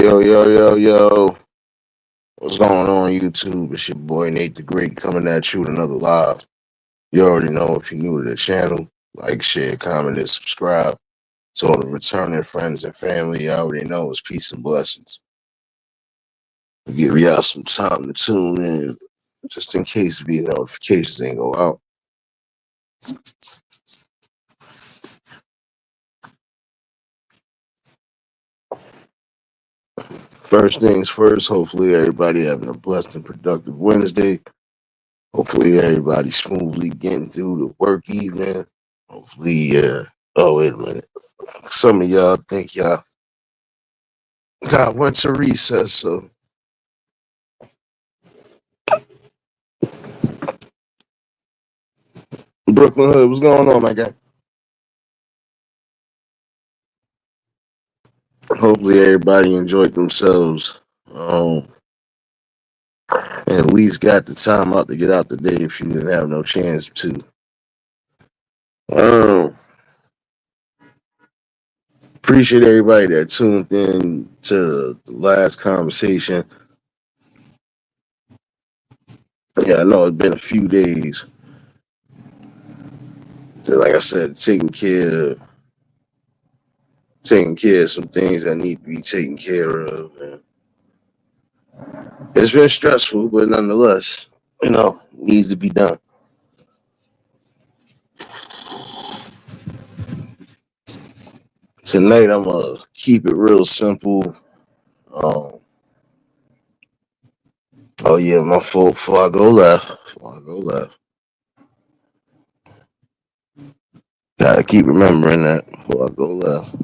Yo, yo, yo, yo. What's going on, YouTube? It's your boy Nate the Great coming at you with another live. You already know if you're new to the channel, like, share, comment, and subscribe. To all the returning friends and family, you already know it's peace and blessings. We'll give y'all some time to tune in, just in case the notifications ain't go out. First things first, hopefully everybody having a blessed and productive Wednesday. Hopefully everybody smoothly getting through the work evening. Hopefully, oh, wait a minute. Some of y'all think y'all got went to recess, so Brooklyn Hood, what's going on, my guy? Hopefully everybody enjoyed themselves. And at least got the time out to get out the day if you didn't have no chance to. Um, Appreciate everybody that tuned in to the last conversation. Yeah, I know it's been a few days. Like I said, taking care of some things that need to be taken care of. And it's been stressful, but nonetheless, needs to be done. Tonight, I'm gonna keep it real simple. Um, oh yeah, my fault. Before I go left. Gotta keep remembering that before I go left.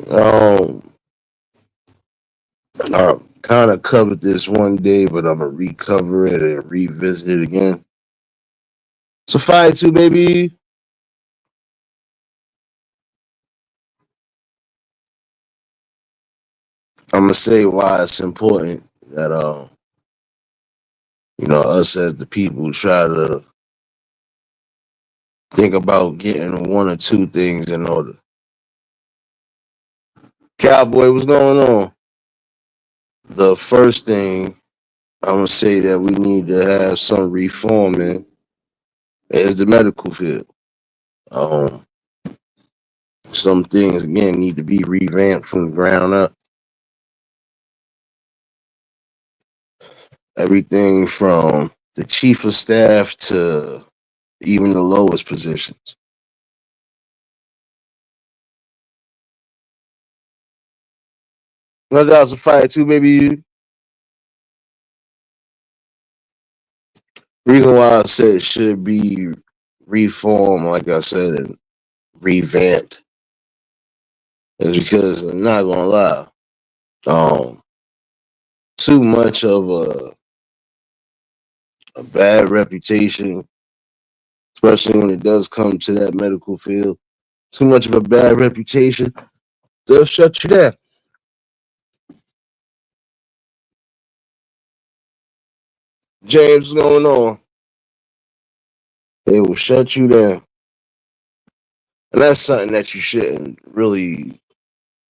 Um, I kind of covered this one day, but I'm gonna recover it and revisit it again. So fire two, baby. I'm gonna say why it's important that us as the people try to think about getting one or two things in order. Cowboy, what's going on? The first thing I'm gonna say that we need to have some reform in is the medical field. Um, some things again need to be revamped from the ground up. Everything from the chief of staff to even the lowest positions. No doubts a fight too, baby. Reason why I said it should be reformed, like I said, and revamped is because I'm not gonna lie. Um, Too much of a bad reputation, especially when it does come to that medical field. Too much of a bad reputation, they'll shut you down. James, what's going on? They will shut you down. And that's something that you shouldn't really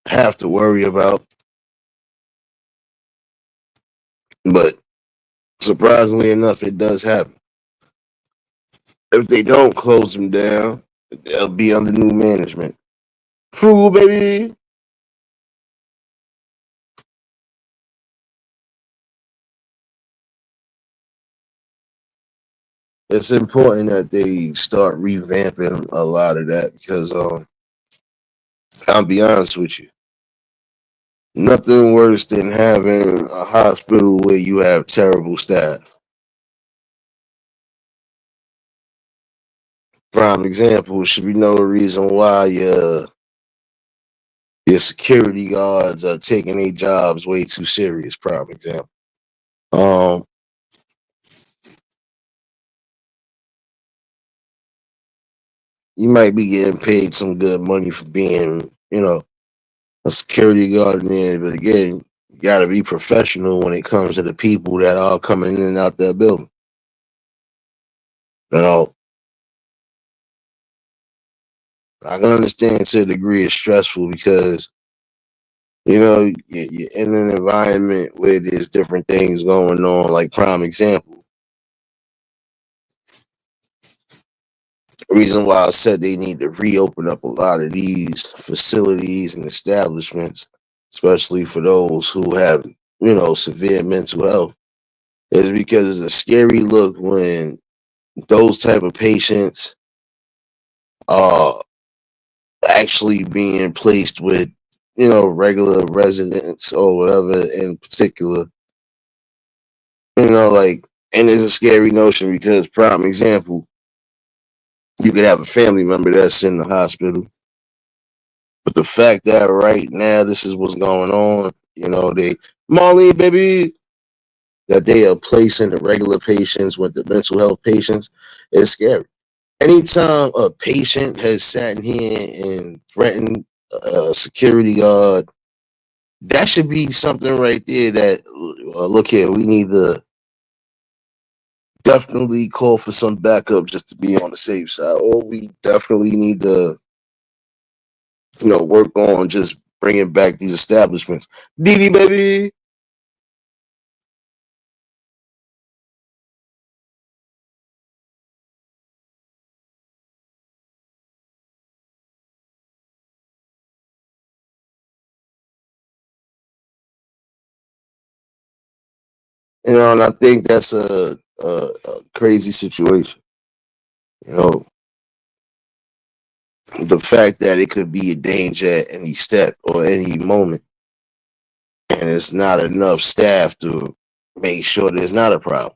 have to worry about. But surprisingly enough, it does happen. If they don't close them down, they'll be under new management. Frugal, baby. It's important that they start revamping a lot of that because I'll be honest with you. Nothing worse than having a hospital where you have terrible staff. Prime example should be no reason why your security guards are taking their jobs way too serious. Prime example. Um, you might be getting paid some good money for being, a security guard in there, but again, you got to be professional when it comes to the people that are coming in and out that building. You know, I can understand to a degree it's stressful because you're in an environment where there's different things going on. Like prime example, reason why I said they need to reopen up a lot of these facilities and establishments, especially for those who have severe mental health, is because it's a scary look when those type of patients are actually being placed with regular residents or whatever in particular. Like, and it's a scary notion because prime example, you could have a family member that's in the hospital, but the fact that right now this is what's going on, they Molly baby, that they are placing the regular patients with the mental health patients is scary. Anytime a patient has sat in here and threatened a security guard, that should be something right there that look here, we need to definitely call for some backup just to be on the safe side, or we definitely need to work on just bringing back these establishments. Didi baby, and I think that's a crazy situation. You know, the fact that it could be a danger at any step or any moment, and it's not enough staff to make sure there's not a problem.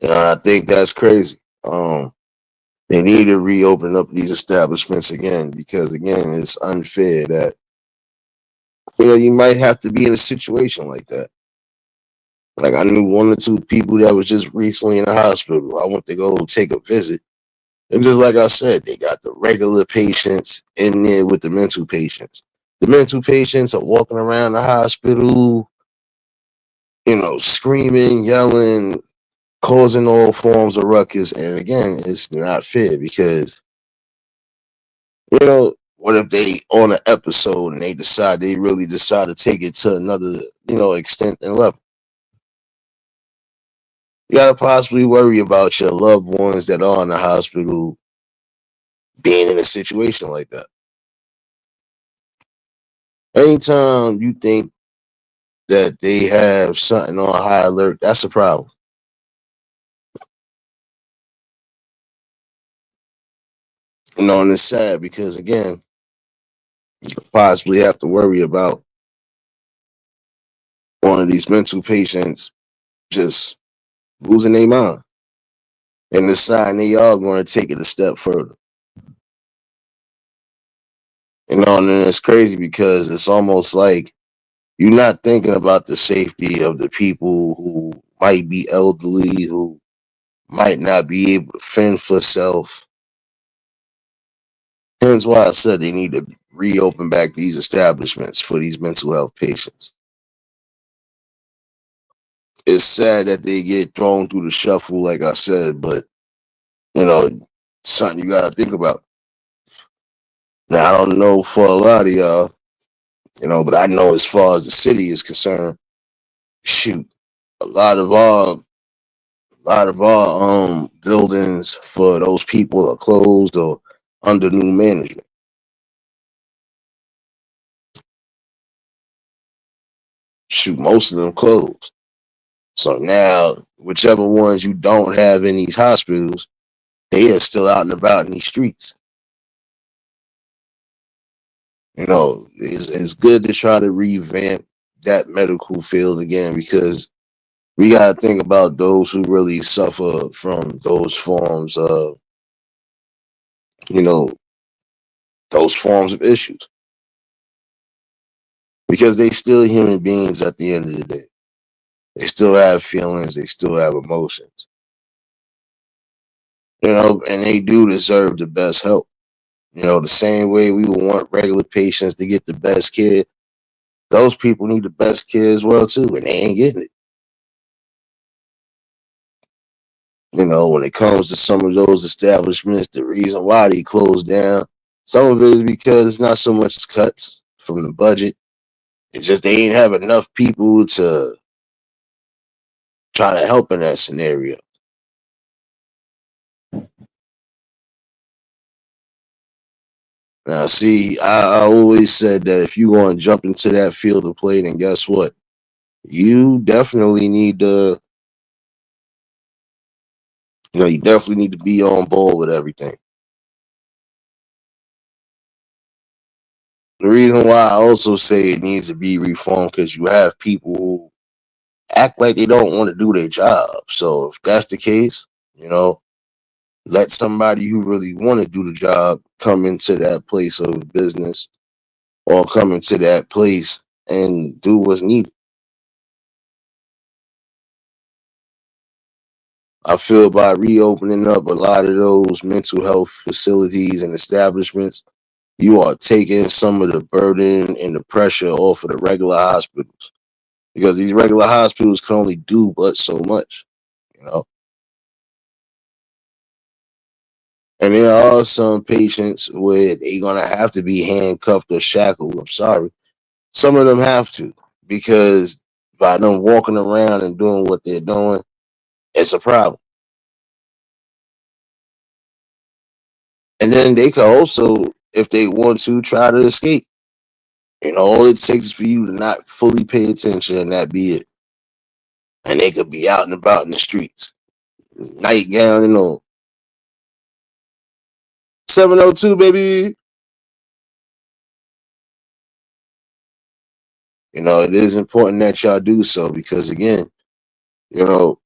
I think that's crazy. They need to reopen up these establishments again because again, it's unfair that you might have to be in a situation like that. Like I knew one or two people that was just recently in the hospital. I went to go take a visit. And just like I said, they got the regular patients in there with the mental patients. The mental patients are walking around the hospital, screaming, yelling, causing all forms of ruckus. And again, it's not fair because, what if they on an episode and they really decide to take it to another, extent and level? You gotta possibly worry about your loved ones that are in the hospital being in a situation like that. Anytime you think that they have something on high alert, that's a problem. And it's sad because again, you could possibly have to worry about one of these mental patients just losing their mind and deciding they are going to take it a step further. And it's crazy because it's almost like you're not thinking about the safety of the people who might be elderly, who might not be able to fend for self. Hence why I said they need to reopen back these establishments for these mental health patients. It's sad that they get thrown through the shuffle, like I said, but you know, something you gotta think about. Now I don't know for a lot of y'all, but I know as far as the city is concerned, shoot, a lot of our buildings for those people are closed or under new management. Shoot, most of them closed. So now, whichever ones you don't have in these hospitals, they are still out and about in these streets. It's good to try to revamp that medical field again because we got to think about those who really suffer from those forms of, you know, those forms of issues because they still human beings at the end of the day. They still have feelings, they still have emotions, and they do deserve the best help. The same way we would want regular patients to get the best care, those people need the best care as well too, and they ain't getting it. When it comes to some of those establishments, the reason why they closed down, some of it is because it's not so much cuts from the budget. It's just they ain't have enough people to try to help in that scenario. Now, see, I always said that if you want to jump into that field of play, then guess what? You definitely need to, you definitely need to be on board with everything. The reason why I also say it needs to be reformed because you have people who act like they don't want to do their job. So if that's the case, you know, let somebody who really want to do the job come into that place of business or come into that place and do what's needed. I feel by reopening up a lot of those mental health facilities and establishments, you are taking some of the burden and the pressure off of the regular hospitals because these regular hospitals can only do but so much, you know. And there are some patients where they're gonna have to be handcuffed or shackled. I'm sorry, some of them have to because by them walking around and doing what they're doing, it's a problem. And then they could also, if they want to, try to escape. All it takes is for you to not fully pay attention and that be it. And they could be out and about in the streets, nightgown and all. 702, baby. It is important that y'all do so because, again, you know,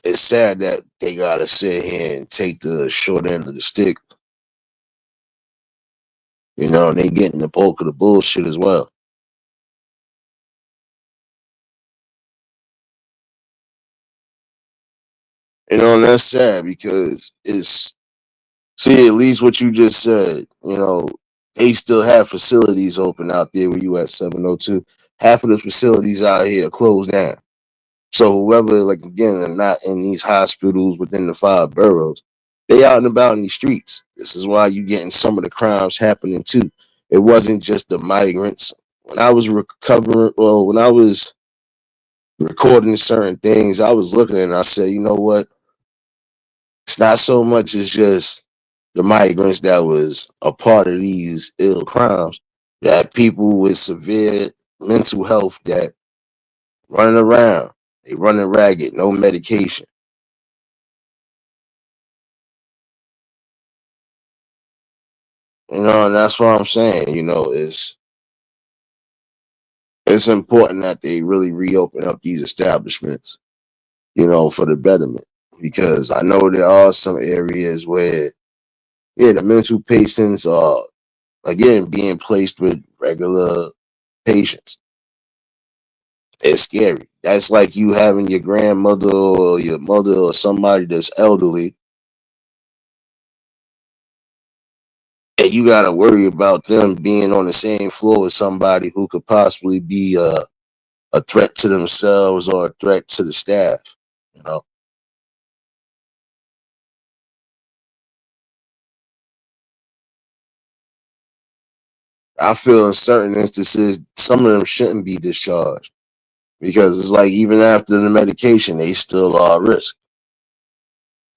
it's sad that they got to sit here and take the short end of the stick, and they getting the bulk of the bullshit as well. And that's sad because see, at least what you just said, they still have facilities open out there where you at 702. Half of the facilities out here are closed down. So whoever, like again, are not in these hospitals within the five boroughs, they out and about in these streets. This is why you getting some of the crimes happening too. It wasn't just the migrants. When I was recovering, well, when I was recording certain things, I was looking and I said, you know what? It's not so much as just the migrants that was a part of these ill crimes. That people with severe mental health that running around, they running ragged, no medication. And that's what I'm saying. It's important that they really reopen up these establishments, for the betterment. Because I know there are some areas where, yeah, the mental patients are again being placed with regular patients. It's scary. That's like you having your grandmother or your mother or somebody that's elderly, and you got to worry about them being on the same floor with somebody who could possibly be a threat to themselves or a threat to the staff. You know, I feel in certain instances some of them shouldn't be discharged because it's like even after the medication, they still are at risk.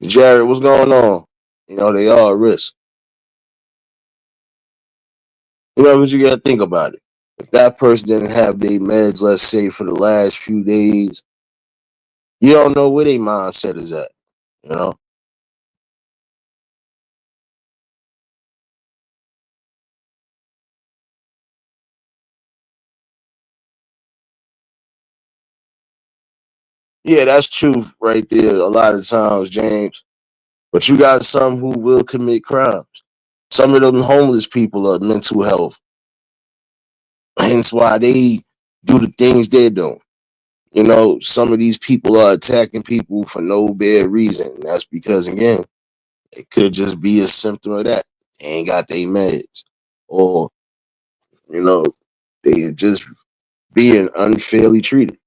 Jared, what's going on? They are at risk. But you got to think about it. If that person didn't have their meds, let's say for the last few days, you don't know where their mindset is at. You know, yeah, that's truth right there. A lot of times, James. But you got some who will commit crimes. Some of them homeless people are mental health, hence why they do the things they're doing. Some of these people are attacking people for no bad reason. That's because, again, it could just be a symptom of that. They ain't got their meds. Or, you know, they just being unfairly treated.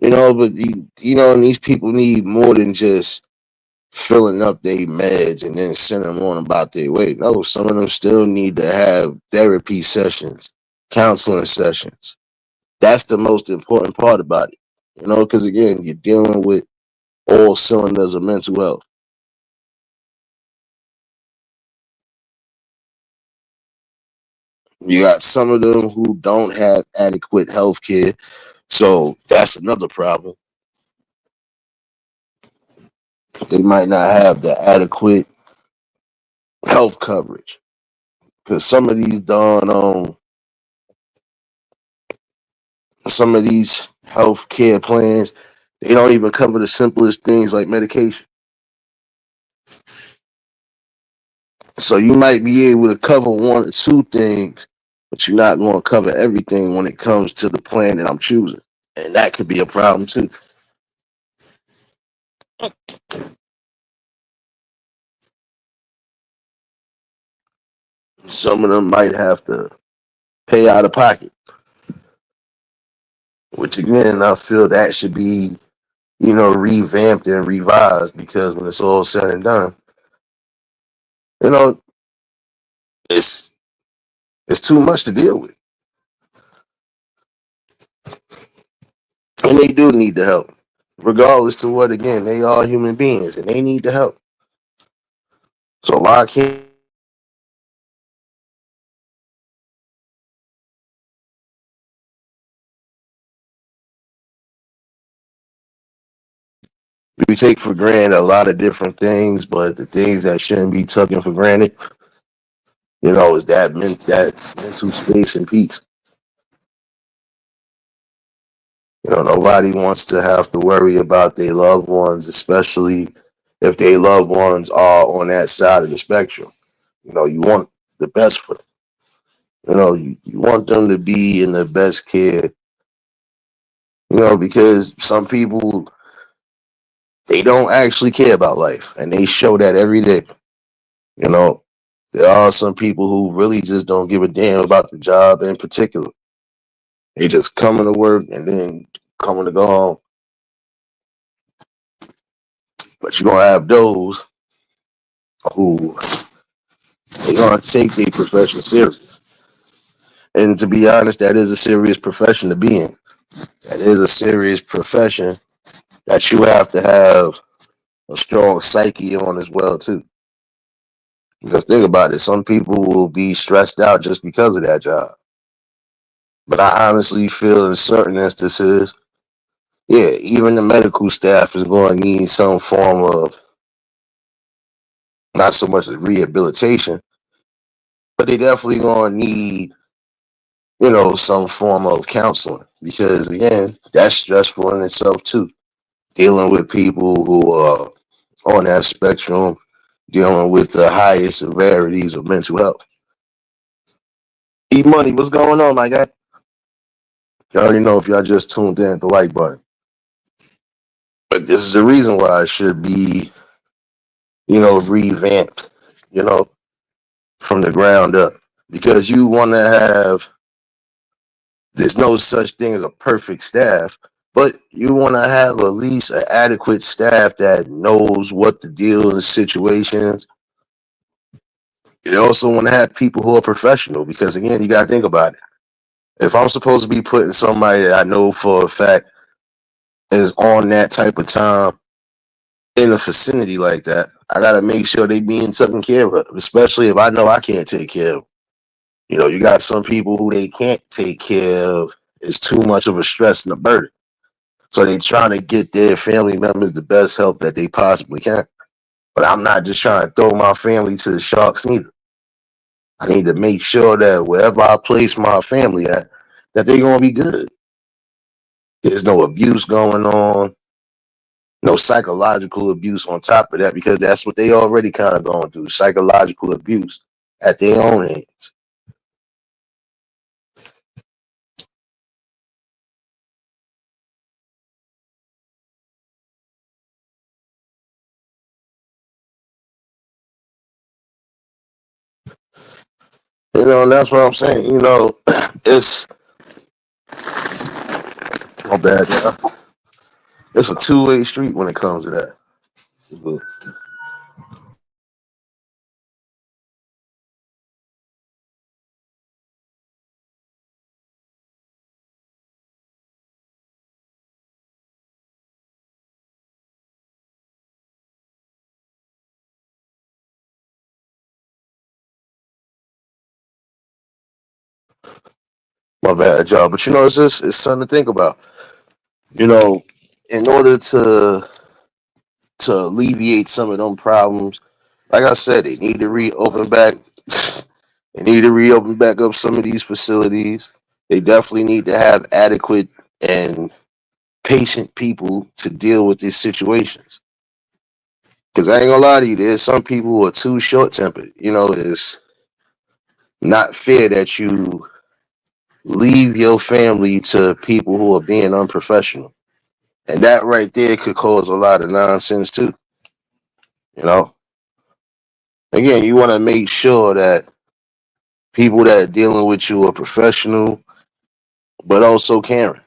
But and these people need more than just filling up their meds and then sending them on about their way. No, some of them still need to have therapy sessions, counseling sessions. That's the most important part about it. Because again, you're dealing with all cylinders of mental health. You got some of them who don't have adequate health care. So that's another problem. They might not have the adequate health coverage. Because some of these health care plans, they don't even cover the simplest things like medication. So you might be able to cover one or two things, but you're not going to cover everything when it comes to the plan that I'm choosing. And that could be a problem too. Some of them might have to pay out of pocket, which again, I feel that should be, revamped and revised because when it's all said and done, you know, it's it's too much to deal with. And they do need the help. Regardless to what again, they are human beings and they need the help. So why can't we take for granted a lot of different things, but the things that shouldn't be taken for granted, is that mental space and peace. Nobody wants to have to worry about their loved ones, especially if their loved ones are on that side of the spectrum. You want the best for them. You want them to be in the best care, because some people, they don't actually care about life and they show that every day. You know, there are some people who really just don't give a damn about the job in particular. They just coming to work and then coming to go home. But you're gonna have those who they gonna take their profession serious. And to be honest, that is a serious profession to be in. That is a serious profession that you have to have a strong psyche on as well too. Because think about it, some people will be stressed out just because of that job. But I honestly feel in certain instances, yeah, even the medical staff is going to need some form of not so much as rehabilitation, but they definitely going to need, some form of counseling because again, that's stressful in itself too. Dealing with people who are on that spectrum, dealing with the highest severities of mental health. E Money, what's going on, my guy? You already know if y'all just tuned in, the like button. But this is the reason why it should be, revamped, you know, from the ground up. Because you want to have, there's no such thing as a perfect staff, but you want to have at least an adequate staff that knows what to deal in situations. You also want to have people who are professional because, again, you got to think about it. If I'm supposed to be putting somebody that I know for a fact is on that type of time in a vicinity like that, I gotta make sure they being taken care of, especially if I know I can't take care of. You got some people who they can't take care of. It's too much of a stress and a burden. So they trying to get their family members the best help that they possibly can. But I'm not just trying to throw my family to the sharks neither. I need to make sure that wherever I place my family at, that they're gonna be good. There's no abuse going on, no psychological abuse on top of that, because that's what they already kind of going through, psychological abuse at their own age. And that's what I'm saying. It's my bad. Yeah. It's a two-way street when it comes to that. But my bad, y'all. But it's something to think about. You know, in order to alleviate some of them problems, like I said, they need to reopen back. They need to reopen back up some of these facilities. They definitely need to have adequate and patient people to deal with these situations. Because I ain't gonna lie to you, there's some people who are too short tempered. It's not fair that you leave your family to people who are being unprofessional. And that right there could cause a lot of nonsense too. You know, again, you want to make sure that people that are dealing with you are professional, but also caring.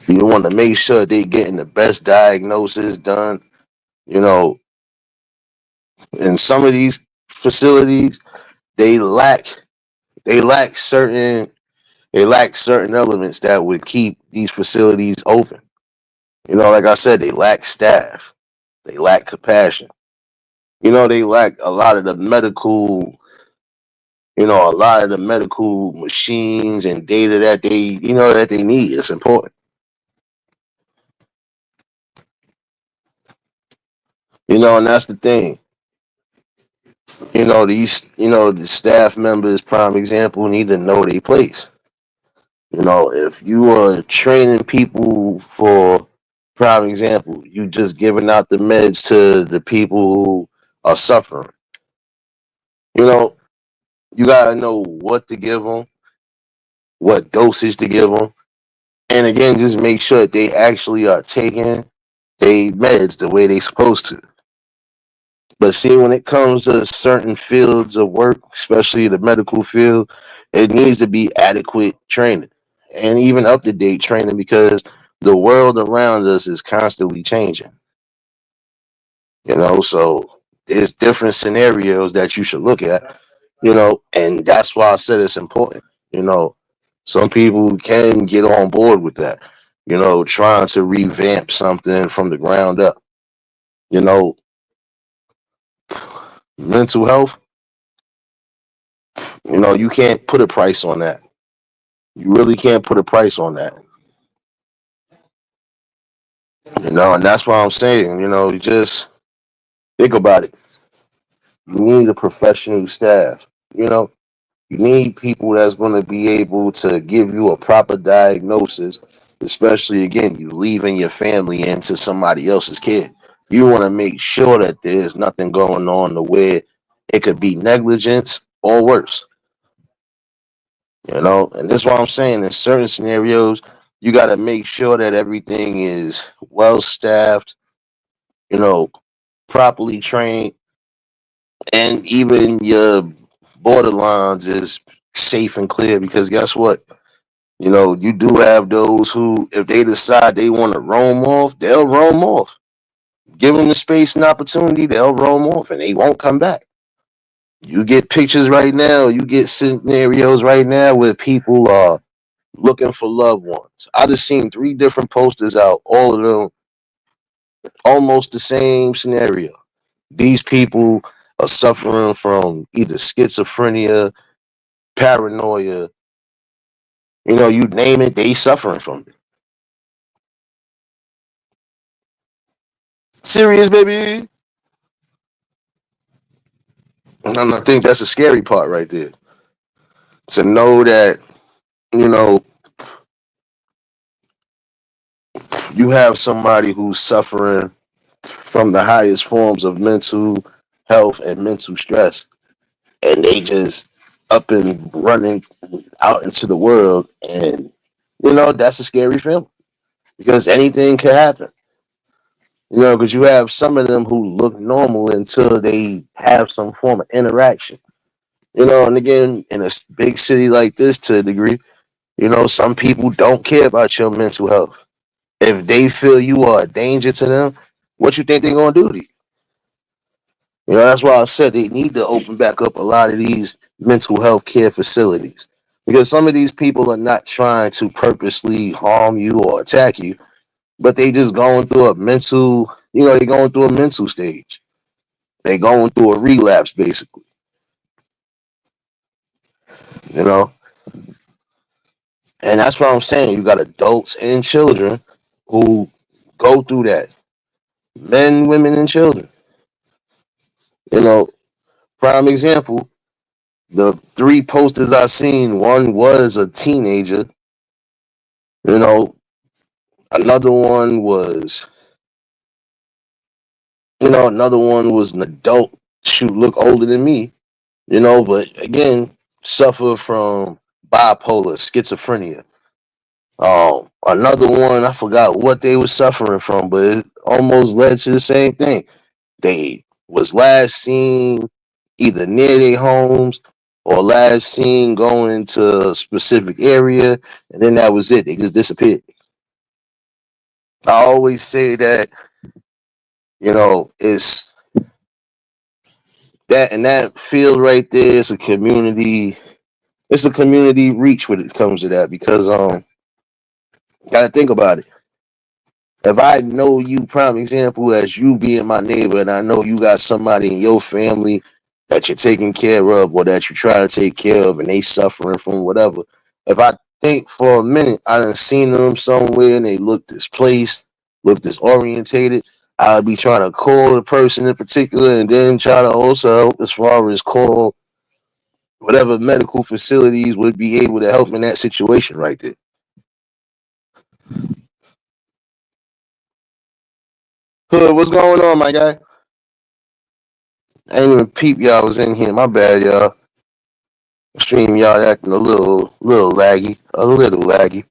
You want to make sure they getting the best diagnosis done. You know, in some of these facilities, they lack they lack certain they lack certain elements that would keep these facilities open. Like I said, they lack staff, they lack compassion. They lack a lot of the medical machines and data that they need. It's important. And that's the thing. The staff members, prime example, need to know their place. If you are training people for prime example, you just giving out the meds to the people who are suffering. You know, you gotta know what to give them, what dosage to give them, and again, just make sure that they actually are taking their meds the way they supposed to. But see, when it comes to certain fields of work, especially the medical field, it needs to be adequate training and even up to date training because the world around us is constantly changing. So there's different scenarios that you should look at, and that's why I said it's important. You know, some people can get on board with that, trying to revamp something from the ground up. You know, mental health, you can't put a price on that. You really can't put a price on that. And that's why I'm saying, you just think about it. You need a professional staff. You need people that's going to be able to give you a proper diagnosis, especially again, you leaving your family into somebody else's care. You want to make sure that there's nothing going on to where it could be negligence or worse. And that's why I'm saying in certain scenarios, you got to make sure that everything is well staffed, you know, properly trained, and even your borderlines is safe and clear. Because guess what? You do have those who, if they decide they want to roam off, they'll roam off. Give them the space and opportunity, they'll roam off and they won't come back. You get pictures right now, you get scenarios right now where people are looking for loved ones. I just seen three different posters out, all of them almost the same scenario. These people are suffering from either schizophrenia, paranoia, you name it, they suffering from it. Serious, baby. And I think that's the scary part right there. To know that, you know, you have somebody who's suffering from the highest forms of mental health and mental stress, and they just up and running out into the world. And, that's a scary feeling because anything could happen. Because you have some of them who look normal until they have some form of interaction. And again, in a big city like this, to a degree, some people don't care about your mental health. If they feel you are a danger to them, what you think they're gonna do to you? You know, that's why I said they need to open back up a lot of these mental health care facilities. Because some of these people are not trying to purposely harm you or attack you, but they just going through a mental, they going through a mental stage. They going through a relapse, basically. You know, and that's what I'm saying. You got adults and children who go through that. Men, women, and children. You know, prime example. The three posters I seen, one was a teenager. You know, another one was, another one was an adult. Shoot, look older than me. But again, suffer from bipolar, schizophrenia. Another one, I forgot what they were suffering from, but it almost led to the same thing. They was last seen either near their homes or last seen going to a specific area, and then that was it. They just disappeared. I always say that, it's that and that field right there is a community. It's a community reach when it comes to that because gotta think about it. If I know you, prime example, as you being my neighbor, and I know you got somebody in your family that you're taking care of or that you're trying to take care of and they suffering from whatever. If I think for a minute I done seen them somewhere and they look displaced, look disorientated, I'll be trying to call the person in particular and then try to also help as far as call whatever medical facilities would be able to help in that situation right there. Hood, what's going on, my guy? I ain't even peep y'all was in here. My bad, y'all. Stream y'all acting a little laggy, a little laggy.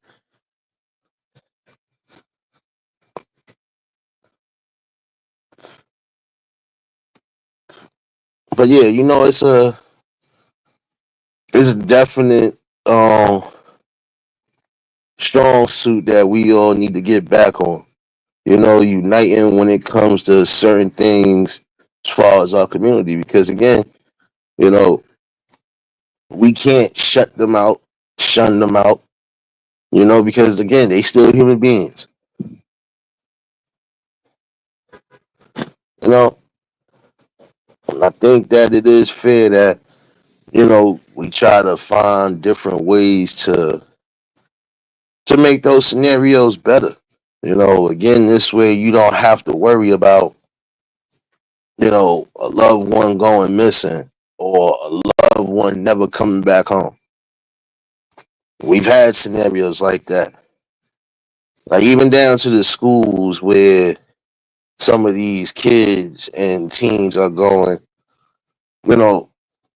But yeah, it's a definite strong suit that we all need to get back on. Uniting when it comes to certain things as far as our community. Because again, you know, we can't shut them out, shun them out. Because again, they still human beings. You know, and I think that it is fair that we try to find different ways to make those scenarios better. Again, this way you don't have to worry about, a loved one going missing or a loved one never coming back home. We've had scenarios like that. Like even down to the schools where some of these kids and teens are going, you know,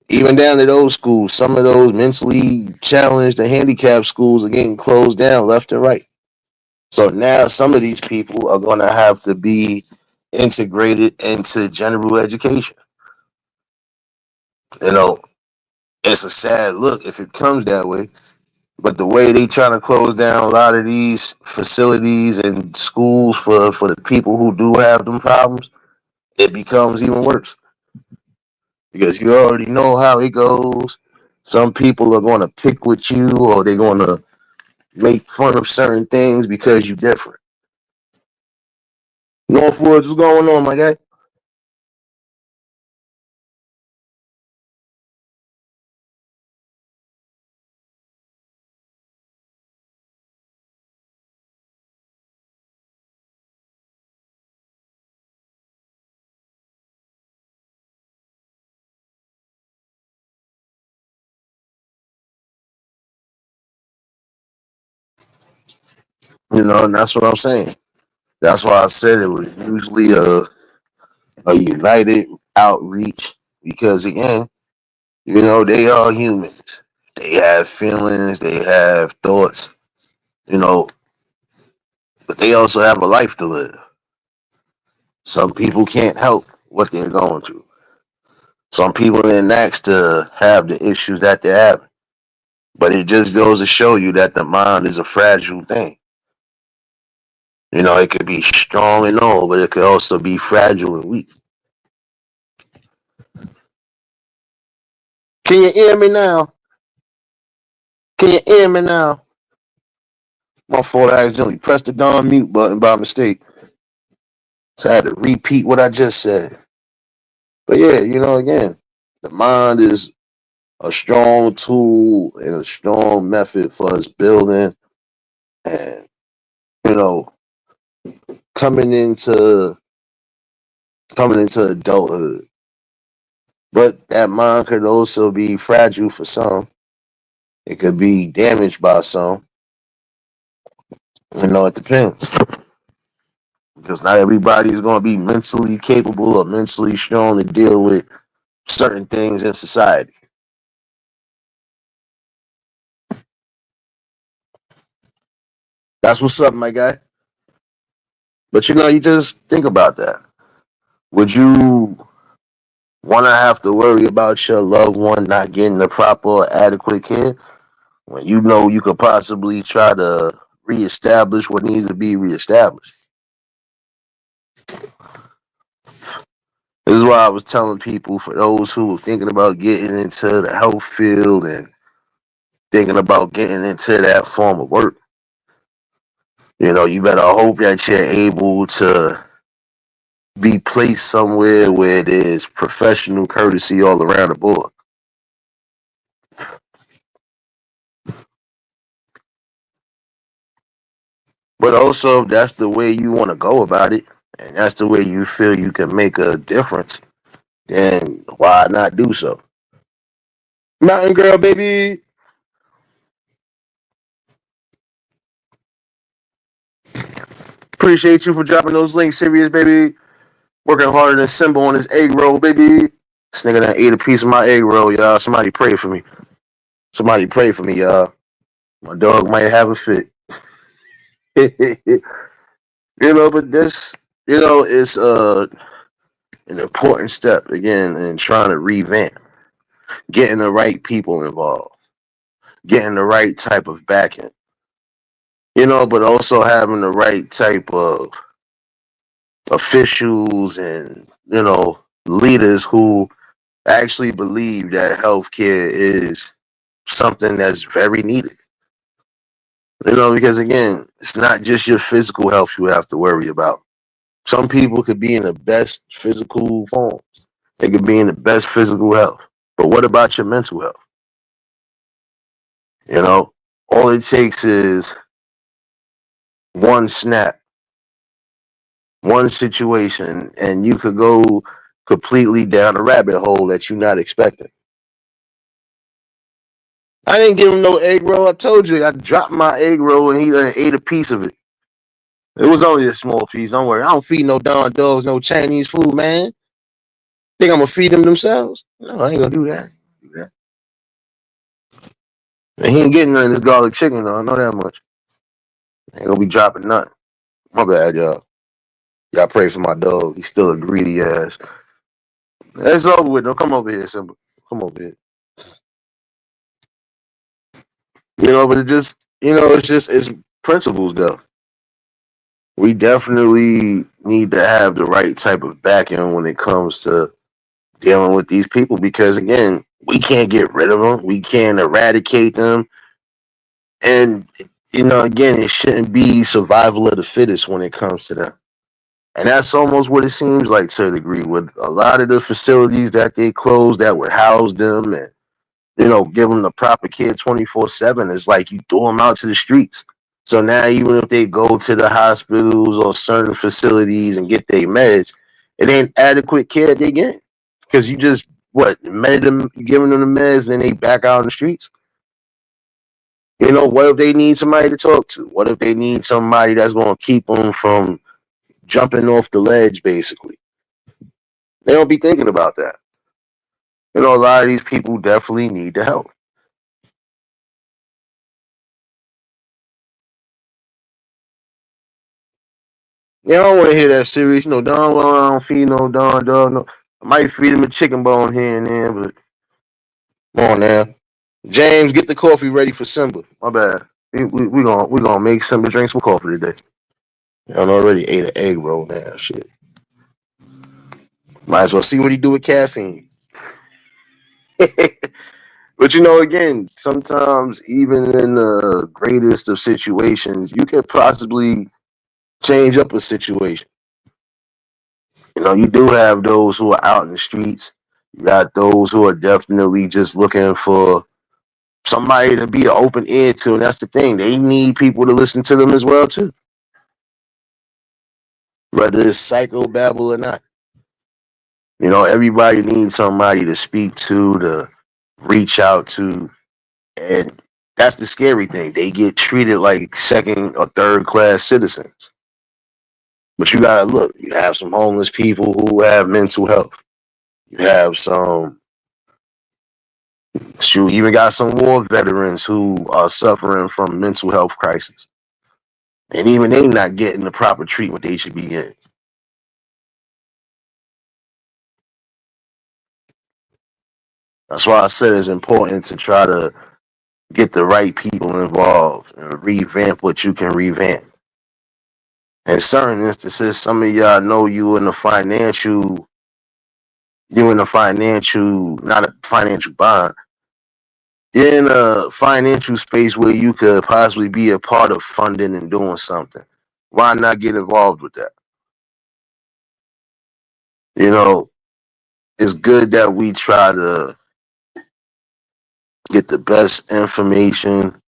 even down to those schools, some of those mentally challenged and handicapped schools are getting closed down left and right. So now some of these people are going to have to be integrated into general education. You know, it's a sad look if it comes that way. But the way they trying to close down a lot of these facilities and schools for the people who do have them problems, it becomes even worse because you already know how it goes. Some people are going to pick with you, or they're going to make fun of certain things because you're different. Northwoods, what's going on, my guy? And that's what I'm saying. That's why I said it was usually a united outreach because again, they are humans. They have feelings, they have thoughts, you know, but they also have a life to live. Some people can't help what they're going through. Some people didn't ask to have the issues that they're having. But it just goes to show you that the mind is a fragile thing. It could be strong and all, but it could also be fragile and weak. Can you hear me now? Can you hear me now? My fault, I accidentally pressed the darn mute button by mistake. So I had to repeat what I just said. But yeah, again, the mind is a strong tool and a strong method for us building and, you know, coming into coming into adulthood. But that mind could also be fragile for some. It could be damaged by some. It depends. Because not everybody is going to be mentally capable or mentally strong to deal with certain things in society. That's what's up, my guy. But you just think about that. Would you want to have to worry about your loved one not getting the proper or adequate care when you know you could possibly try to reestablish what needs to be reestablished? This is why I was telling people, for those who are thinking about getting into the health field and thinking about getting into that form of work, you better hope that you're able to be placed somewhere where there's professional courtesy all around the board. But also, if that's the way you want to go about it, and that's the way you feel you can make a difference, then why not do so? Mountain Girl, baby. Appreciate you for dropping those links, serious, baby. Working harder than Simba on his egg roll, baby. This nigga done ate a piece of my egg roll, y'all. Somebody pray for me. Somebody pray for me, y'all. My dog might have a fit. But this, is an important step again in trying to revamp, getting the right people involved, getting the right type of backing, but also having the right type of officials and, leaders who actually believe that healthcare is something that's very needed. Because again, it's not just your physical health you have to worry about. Some people could be in the best physical form. They could be in the best physical health. But what about your mental health? All it takes is one snap, one situation, and you could go completely down a rabbit hole that you're not expecting. I didn't give him no egg roll. I told you I dropped my egg roll and he ate a piece of it. It was only a small piece. Don't worry. I don't feed no darn dogs no Chinese food, man. Think I'm gonna feed them themselves? No, I ain't gonna do that. And he ain't getting none of this garlic chicken though. I know that much. I ain't gonna be dropping nothing. My bad, y'all. Y'all pray for my dog. He's still a greedy ass. It's over with. Don't come over here, Simba. Come over here. But it's principles though. We definitely need to have the right type of backing when it comes to dealing with these people because again, we can't get rid of them. We can't eradicate them. And again, it shouldn't be survival of the fittest when it comes to them. And that's almost what it seems like to a degree with a lot of the facilities that they closed that would house them and give them the proper care 24/7. It's like you throw them out to the streets. So now, even if they go to the hospitals or certain facilities and get their meds, it ain't adequate care they get because you just med them, giving them the meds, and then they back out in the streets. What if they need somebody to talk to? What if they need somebody that's going to keep them from jumping off the ledge? Basically, they don't be thinking about that. A lot of these people definitely need the help. Yeah, I don't want to hear that serious. Don, well, I don't feed no Don dog. No, I might feed him a chicken bone here and there, but come on now. James, get the coffee ready for Simba. My bad. We gonna make Simba drink some coffee today. I already ate an egg roll now. Shit. Might as well see what he do with caffeine. But again, sometimes even in the greatest of situations, you could possibly change up a situation. You do have those who are out in the streets. You got those who are definitely just looking for somebody to be an open ear to, and that's the thing. They need people to listen to them as well too, whether it's psychobabble or not. Everybody needs somebody to speak to reach out to, and that's the scary thing. They get treated like second or third class citizens. But you gotta look. You have some homeless people who have mental health. You have some. Shoot, even got some war veterans who are suffering from mental health crisis, and even they not getting the proper treatment they should be getting. That's why I said it's important to try to get the right people involved and revamp what you can revamp. In certain instances, some of y'all know not a financial bond. You're in a financial space where you could possibly be a part of funding and doing something. Why not get involved with that? You know, it's good that we try to get the best information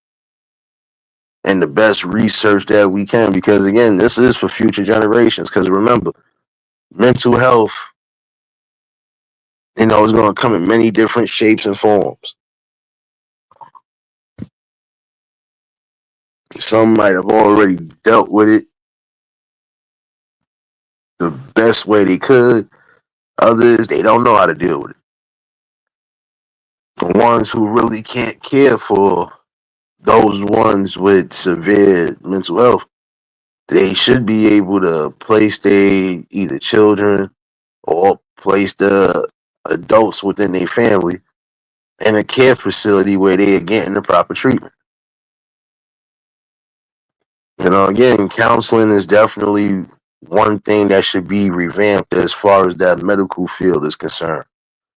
and the best research that we can because again, this is for future generations. Because remember, mental health, is going to come in many different shapes and forms. Some might have already dealt with it the best way they could. Others, they don't know how to deal with it. The ones who really can't care for those ones with severe mental health, they should be able to place their either children or place the adults within their family in a care facility where they are getting the proper treatment. Again, counseling is definitely one thing that should be revamped as far as that medical field is concerned.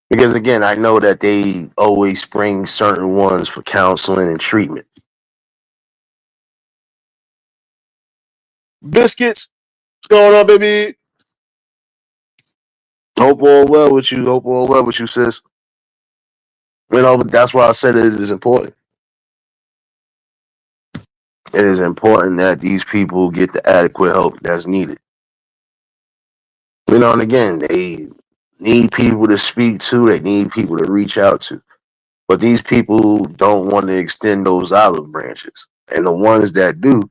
Because again, I know that they always spring certain ones for counseling and treatment. Biscuits, what's going on, baby? Hope all well with you. Hope all well with you, sis. But that's why I said it is important. It is important that these people get the adequate help that's needed. And again, they need people to speak to, they need people to reach out to. But these people don't want to extend those olive branches. And the ones that do,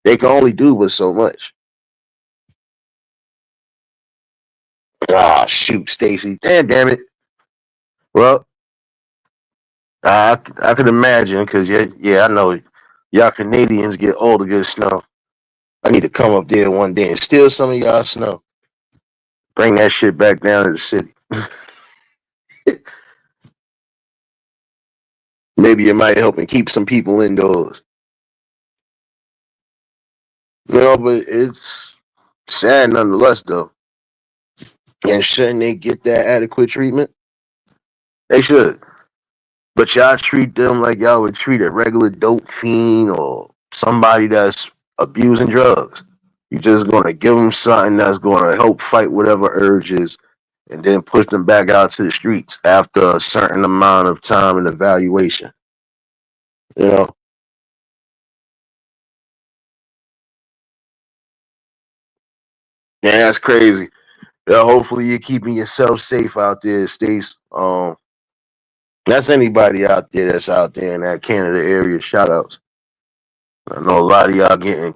they can only do but so much. Ah, shoot, Stacy. Damn it. Well, I could imagine because, yeah, I know y'all Canadians get all the good snow. I need to come up there one day and steal some of y'all snow. Bring that shit back down to the city. Maybe it might help and keep some people indoors. But it's sad nonetheless, though. And shouldn't they get that adequate treatment? They should. But y'all treat them like y'all would treat a regular dope fiend or somebody that's abusing drugs. You're just going to give them something that's going to help fight whatever urges and then push them back out to the streets after a certain amount of time and evaluation. You know? Yeah, that's crazy. Yeah, hopefully you're keeping yourself safe out there, Stace. That's anybody out there that's out there in that Canada area. Shout outs. I know a lot of y'all getting.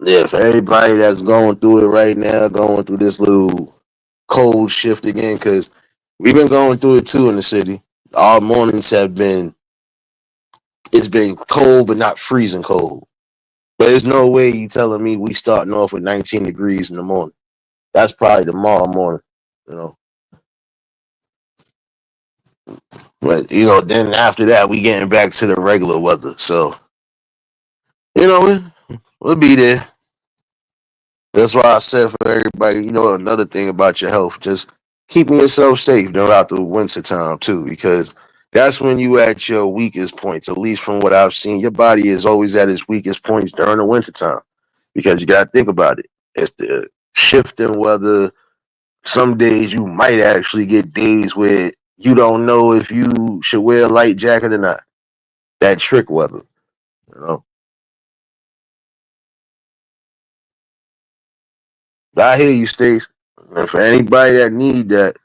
Yeah, for everybody that's going through it right now, going through this little cold shift again, because we've been going through it too in the city. Our mornings have been, it's been cold, but not freezing cold. But there's no way you telling me we starting off with 19 degrees in the morning. That's probably tomorrow morning, you know. But then after that, we getting back to the regular weather. So we'll be there. That's why I said for everybody, another thing about your health, just keeping yourself safe throughout the winter time too, because that's when you at your weakest points. At least from what I've seen, your body is always at its weakest points during the winter time, because you got to think about it. It's the shifting weather. Some days you might actually get days where you don't know if you should wear a light jacket or not. That trick weather, you know. But I hear you, Stace. And for anybody that need that,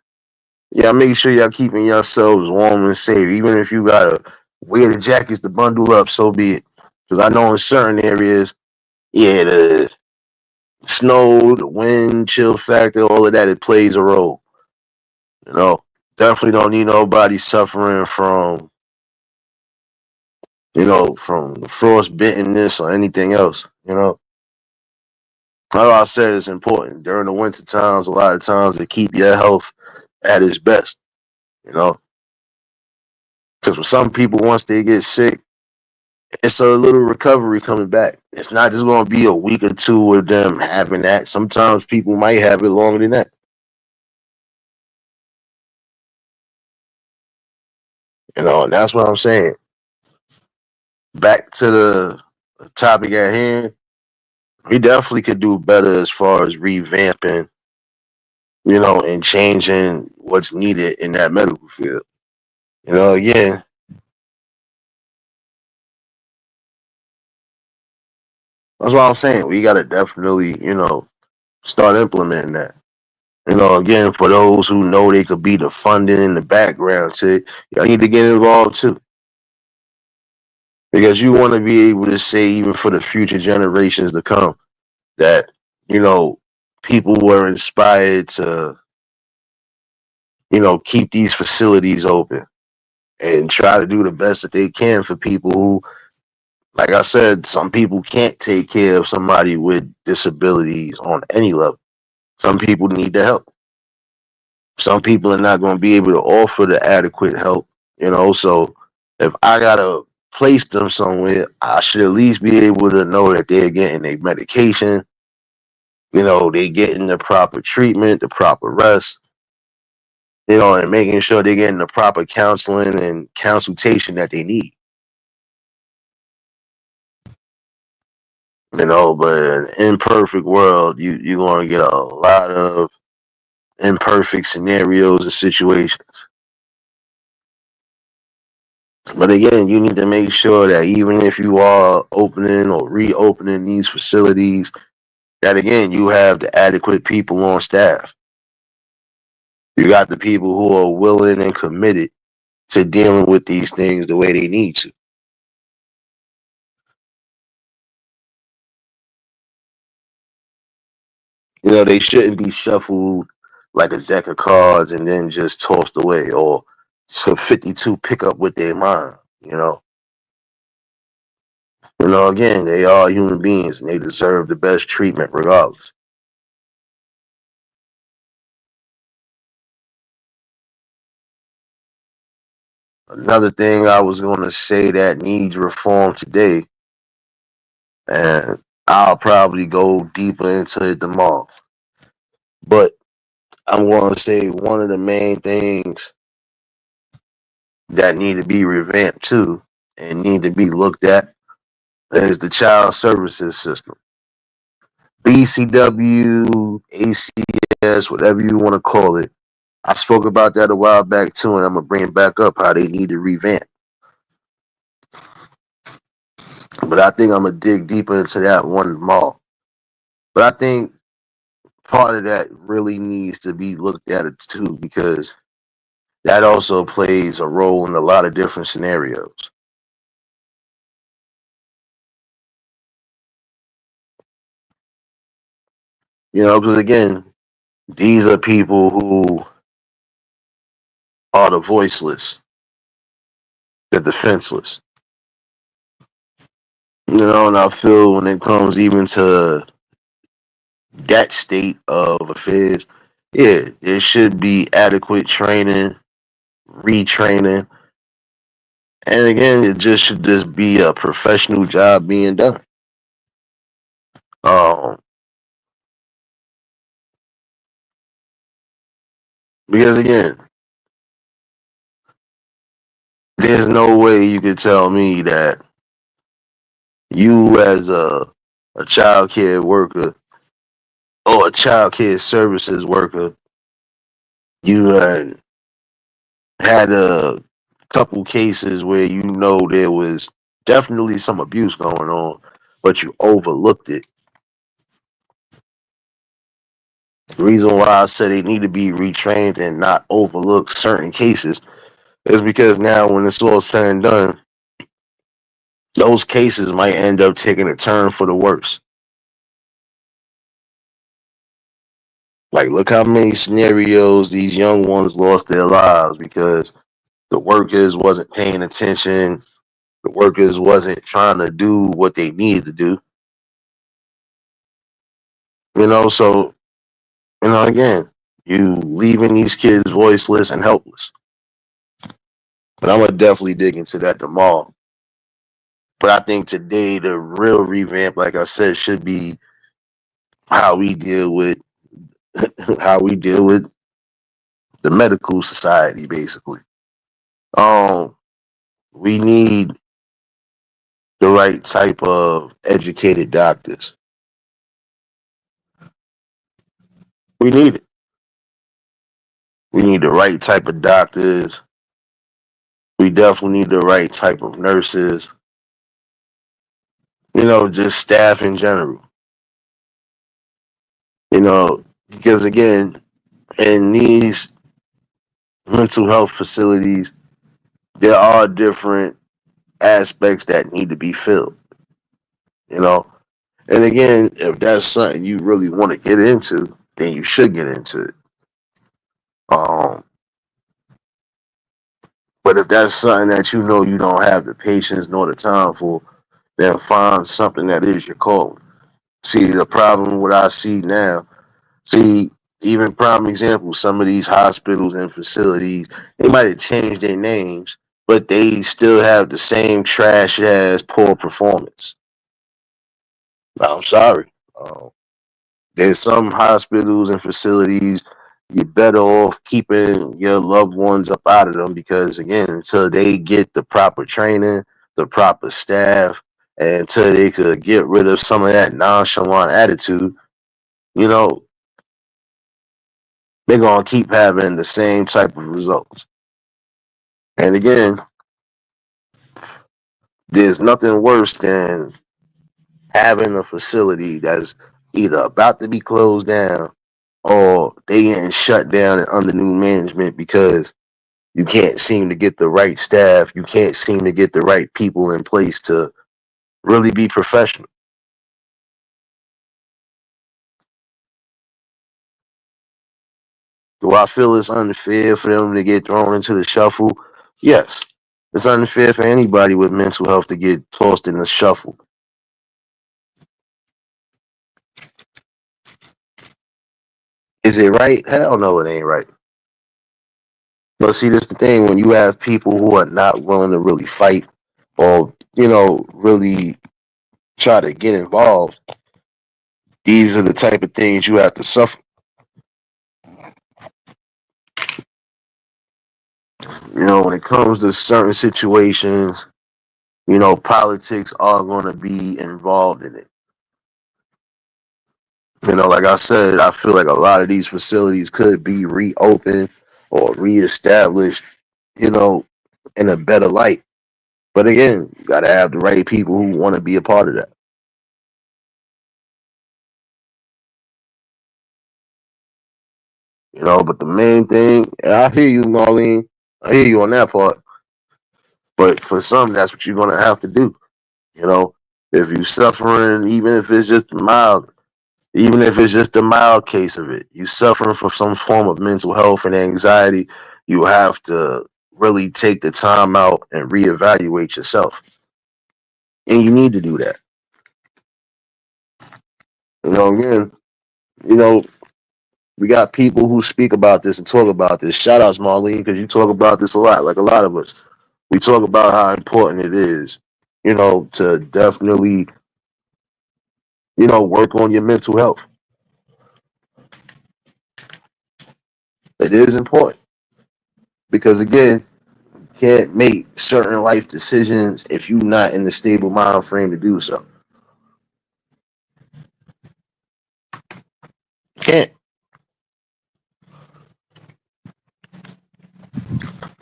yeah, make sure y'all keeping yourselves warm and safe. Even if you gotta wear the jackets to bundle up, so be it. Because I know in certain areas, yeah, the snow, the wind, chill factor, all of that, it plays a role. You know, definitely don't need nobody suffering from frostbittenness or anything else. Like I said, it's important during the winter times. A lot of times to keep your health at its best. You know, because for some people, once they get sick, it's a little recovery coming back. It's not just going to be a week or two of them having that. Sometimes people might have it longer than that. And that's what I'm saying. Back to the topic at hand, we definitely could do better as far as revamping, and changing what's needed in that medical field. Again, that's what I'm saying. We got to definitely, start implementing that. Again, for those who know they could be the funding in the background to it, y'all need to get involved too. Because you want to be able to say, even for the future generations to come, that, you know, people were inspired to, keep these facilities open and try to do the best that they can for people who, like I said, some people can't take care of somebody with disabilities on any level. Some people need the help. Some people are not going to be able to offer the adequate help, So if I got to place them somewhere, I should at least be able to know that they're getting their medication, they getting the proper treatment, the proper rest, and making sure they're getting the proper counseling and consultation that they need. But in an imperfect world, you're going to get a lot of imperfect scenarios and situations. But again, you need to make sure that even if you are opening or reopening these facilities, that again, you have the adequate people on staff. You got the people who are willing and committed to dealing with these things the way they need to. They shouldn't be shuffled like a deck of cards and then just tossed away or to 52 pick up with their mind. Again, they are human beings and they deserve the best treatment regardless. Another thing I was going to say that needs reform today, and I'll probably go deeper into it tomorrow. But I'm going to say one of the main things that need to be revamped too and need to be looked at is the child services system. BCW, ACS, whatever you want to call it. I spoke about that a while back too, and I'm going to bring it back up how they need to revamp. But I think I'm going to dig deeper into that one tomorrow. But I think part of that really needs to be looked at it too, because that also plays a role in a lot of different scenarios. Because again, these are people who are the voiceless, the defenseless. And I feel when it comes even to that state of affairs, yeah, there should be adequate training retraining, and again, it just should just be a professional job being done. Um, because again, there's no way you could tell me that you as a child care worker or a child care services worker, you had a couple cases where you know there was definitely some abuse going on, but you overlooked it. The reason why I said they need to be retrained and not overlook certain cases is because now when it's all said and done, those cases might end up taking a turn for the worse. Like, look how many scenarios these young ones lost their lives because the workers wasn't paying attention. The workers wasn't trying to do what they needed to do. So again, you leaving these kids voiceless and helpless. But I'm gonna definitely dig into that tomorrow. But I think today the real revamp, like I said, should be how we deal with how we deal with the medical society, basically. Um, we need the right type of educated doctors. We need it. We need the right type of doctors. We definitely need the right type of nurses. Just staff in general. Because again, in these mental health facilities, there are different aspects that need to be filled. You know, and again, if that's something you really want to get into, then you should get into it. Um, but if that's something that you know you don't have the patience nor the time for, then find something that is your calling. See, the problem what I see now, see, even prime example, some of these hospitals and facilities, they might have changed their names, but they still have the same trash ass poor performance. I'm sorry. There's some hospitals and facilities you're better off keeping your loved ones up out of them because again, until they get the proper training, the proper staff, and until they could get rid of some of that nonchalant attitude, you know, they're gonna keep having the same type of results. And again, there's nothing worse than having a facility that's either about to be closed down or they getting shut down and under new management because you can't seem to get the right staff. You can't seem to get the right people in place to really be professional. Do I feel it's unfair for them to get thrown into the shuffle? Yes. It's unfair for anybody with mental health to get tossed in the shuffle. Is it right? Hell no, it ain't right. But see, this the thing when you have people who are not willing to really fight or, really try to get involved, these are the type of things you have to suffer. When it comes to certain situations, politics are going to be involved in it. Like I said, I feel like a lot of these facilities could be reopened or reestablished, you know, in a better light. But again, you got to have the right people who want to be a part of that. But the main thing, and I hear you, Marlene. I hear you on that part. But for some, that's what you're going to have to do. You know, if you're suffering, even if it's just a mild case of it, you suffering from some form of mental health and anxiety, you have to really take the time out and reevaluate yourself. And you need to do that. Again, you know, We got people who speak about this and talk about this. Shout outs, Marlene, because you talk about this a lot, like a lot of us. We talk about how important it is, to definitely, work on your mental health. It is important because, again, you can't make certain life decisions if you're not in the stable mind frame to do so. You can't.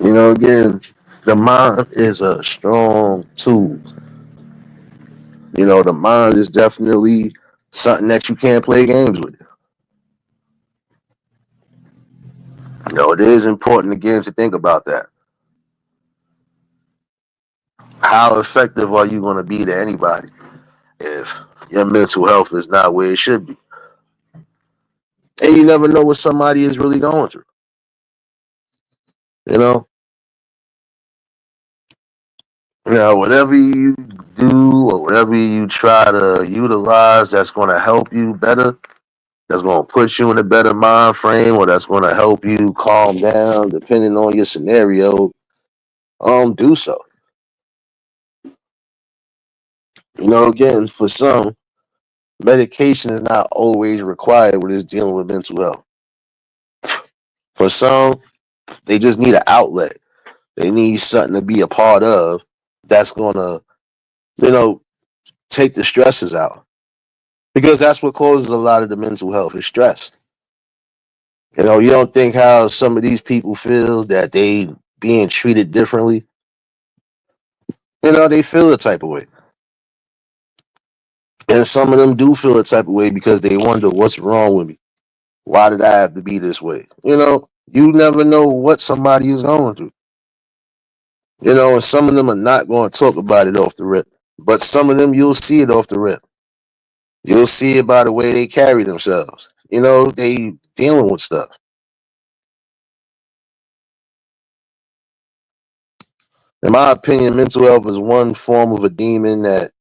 Again, the mind is a strong tool. The mind is definitely something that you can't play games with. It is important again to think about that. How effective are you going to be to anybody if your mental health is not where it should be? And you never know what somebody is really going through. You know, whatever you do or whatever you try to utilize that's going to help you better, that's going to put you in a better mind frame, or that's going to help you calm down, depending on your scenario. Do so. Again, for some, medication is not always required when it's dealing with mental health. For some, they just need an outlet. They need something to be a part of that's gonna, you know, take the stresses out. Because that's what causes a lot of the mental health is stress. You don't think how some of these people feel that they being treated differently. They feel the type of way. And some of them do feel the type of way because they wonder what's wrong with me. Why did I have to be this way? You never know what somebody is going through. And some of them are not going to talk about it off the rip. But some of them you'll see it off the rip. You'll see it by the way they carry themselves. They dealing with stuff. In my opinion, mental health is one form of a demon that,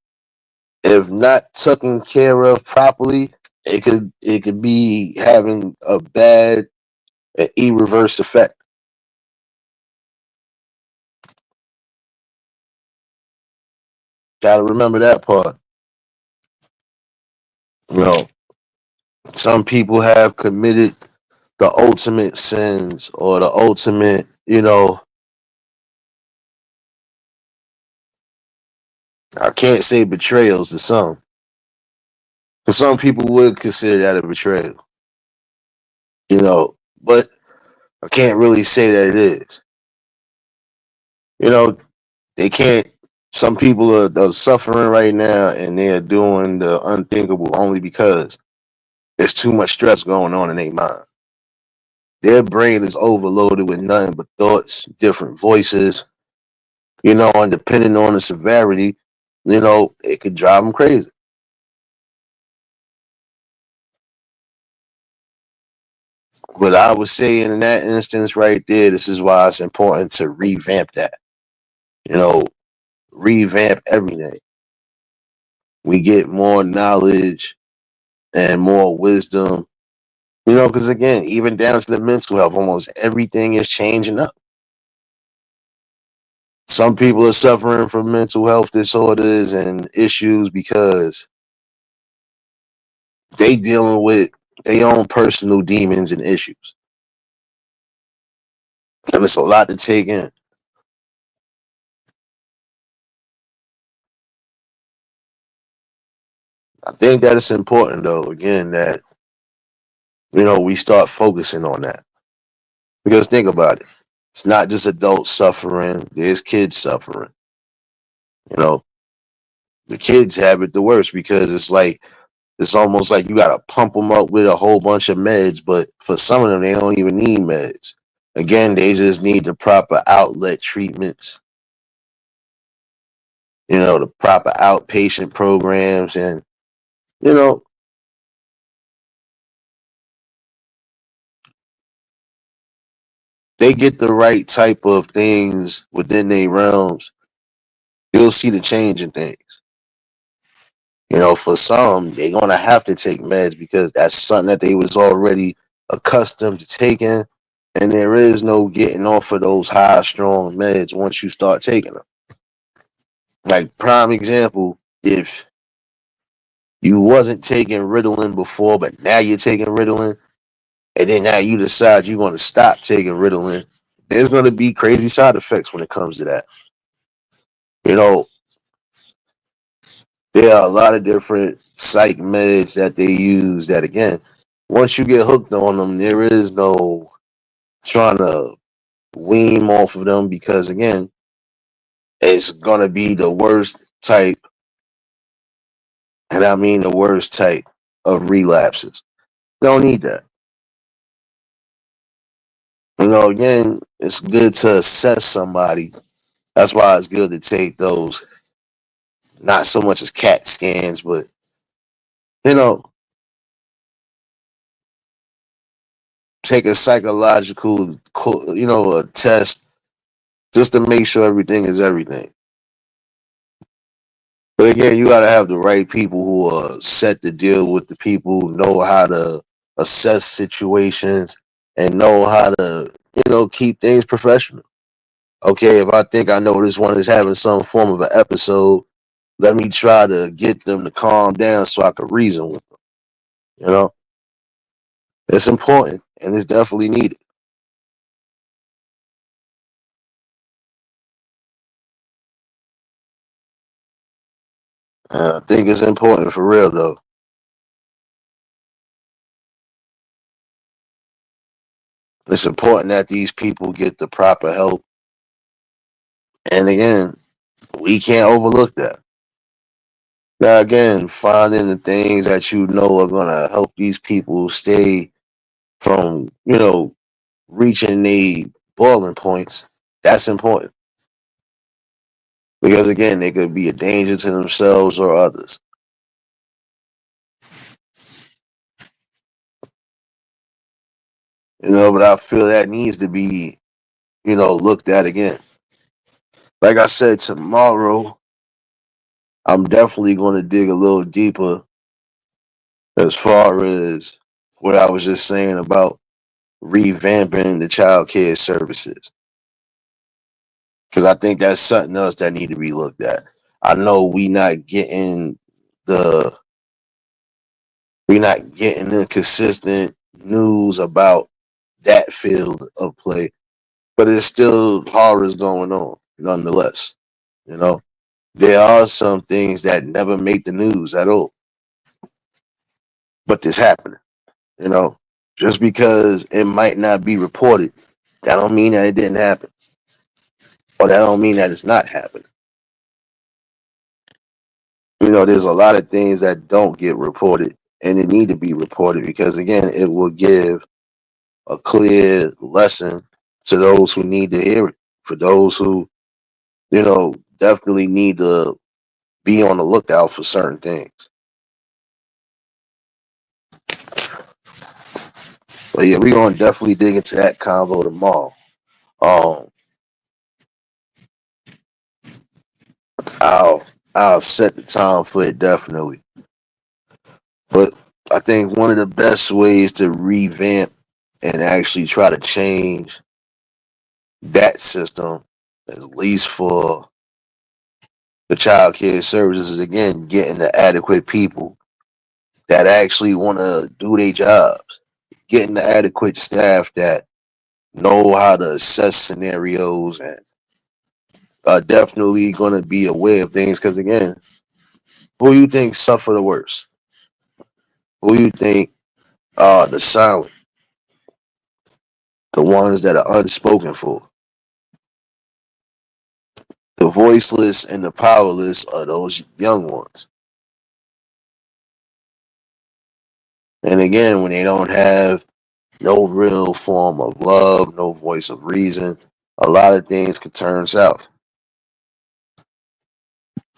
if not taken care of properly, it could be having a bad, irreverse effect. Gotta remember that part. You know, some people have committed the ultimate sins or the ultimate, I can't say betrayals to some. Because some people would consider that a betrayal, but I can't really say that it is. You know, they can't, some people are suffering right now and they are doing the unthinkable only because there's too much stress going on in their mind. Their brain is overloaded with nothing but thoughts, different voices, and depending on the severity, it could drive them crazy. But I would say in that instance right there, this is why it's important to revamp that. You know, revamp everything. We get more knowledge and more wisdom. Because again, even down to the mental health, almost everything is changing up. Some people are suffering from mental health disorders and issues because they dealing with their own personal demons and issues. And it's a lot to take in. I think that it's important though, again, that we start focusing on that. Because think about it. It's not just adults suffering, there's kids suffering. You know, the kids have it the worst because it's almost like you got to pump them up with a whole bunch of meds, but for some of them, they don't even need meds. Again, they just need the proper outlet treatments, the proper outpatient programs, and, you know, they get the right type of things within their realms, you'll see the change in things. For some, they're gonna have to take meds because that's something that they was already accustomed to taking, and there is no getting off of those high, strong meds once you start taking them. Like prime example, if you wasn't taking Ritalin before, but now you're taking Ritalin, and then now you decide you're going to stop taking Ritalin, there's going to be crazy side effects when it comes to that. You know, there are a lot of different psych meds that they use that, again, once you get hooked on them, there is no trying to wean off of them because, again, it's going to be the worst type, and I mean the worst type of relapses. Don't need that. Again, it's good to assess somebody. That's why it's good to take those, not so much as CAT scans, but, you know, take a psychological, a test just to make sure everything is everything. But again, you got to have the right people who are set to deal with the people, who know how to assess situations and know how to, keep things professional. Okay, if I think I know this one is having some form of an episode, let me try to get them to calm down so I can reason with them. You know, it's important and it's definitely needed. I think it's important for real though. It's important that these people get the proper help. And again, we can't overlook that. Now, again, finding the things that you know are going to help these people stay from, reaching the boiling points, that's important. Because, again, they could be a danger to themselves or others. But I feel that needs to be, looked at again. Like I said, tomorrow, I'm definitely going to dig a little deeper as far as what I was just saying about revamping the child care services. Because I think that's something else that need to be looked at. I know the we not getting the consistent news about that field of play, but it's still horrors going on nonetheless. You know, there are some things that never make the news at all, but this happening. You know, just because it might not be reported, that don't mean that it didn't happen, or that don't mean that it's not happening. There's a lot of things that don't get reported, and it need to be reported because, again, it will give a clear lesson to those who need to hear it. For those who, definitely need to be on the lookout for certain things. But yeah, we're gonna definitely dig into that convo tomorrow. Um, I'll I'll set the time for it definitely. But I think one of the best ways to revamp and actually try to change that system, at least for the child care services, is, again, getting the adequate people that actually want to do their jobs, getting the adequate staff that know how to assess scenarios and are definitely going to be aware of things. Because, again, who you think suffer the worst? Who you think are the silent, the ones that are unspoken for? The voiceless and the powerless are those young ones. And again, when they don't have no real form of love, no voice of reason, a lot of things could turn south.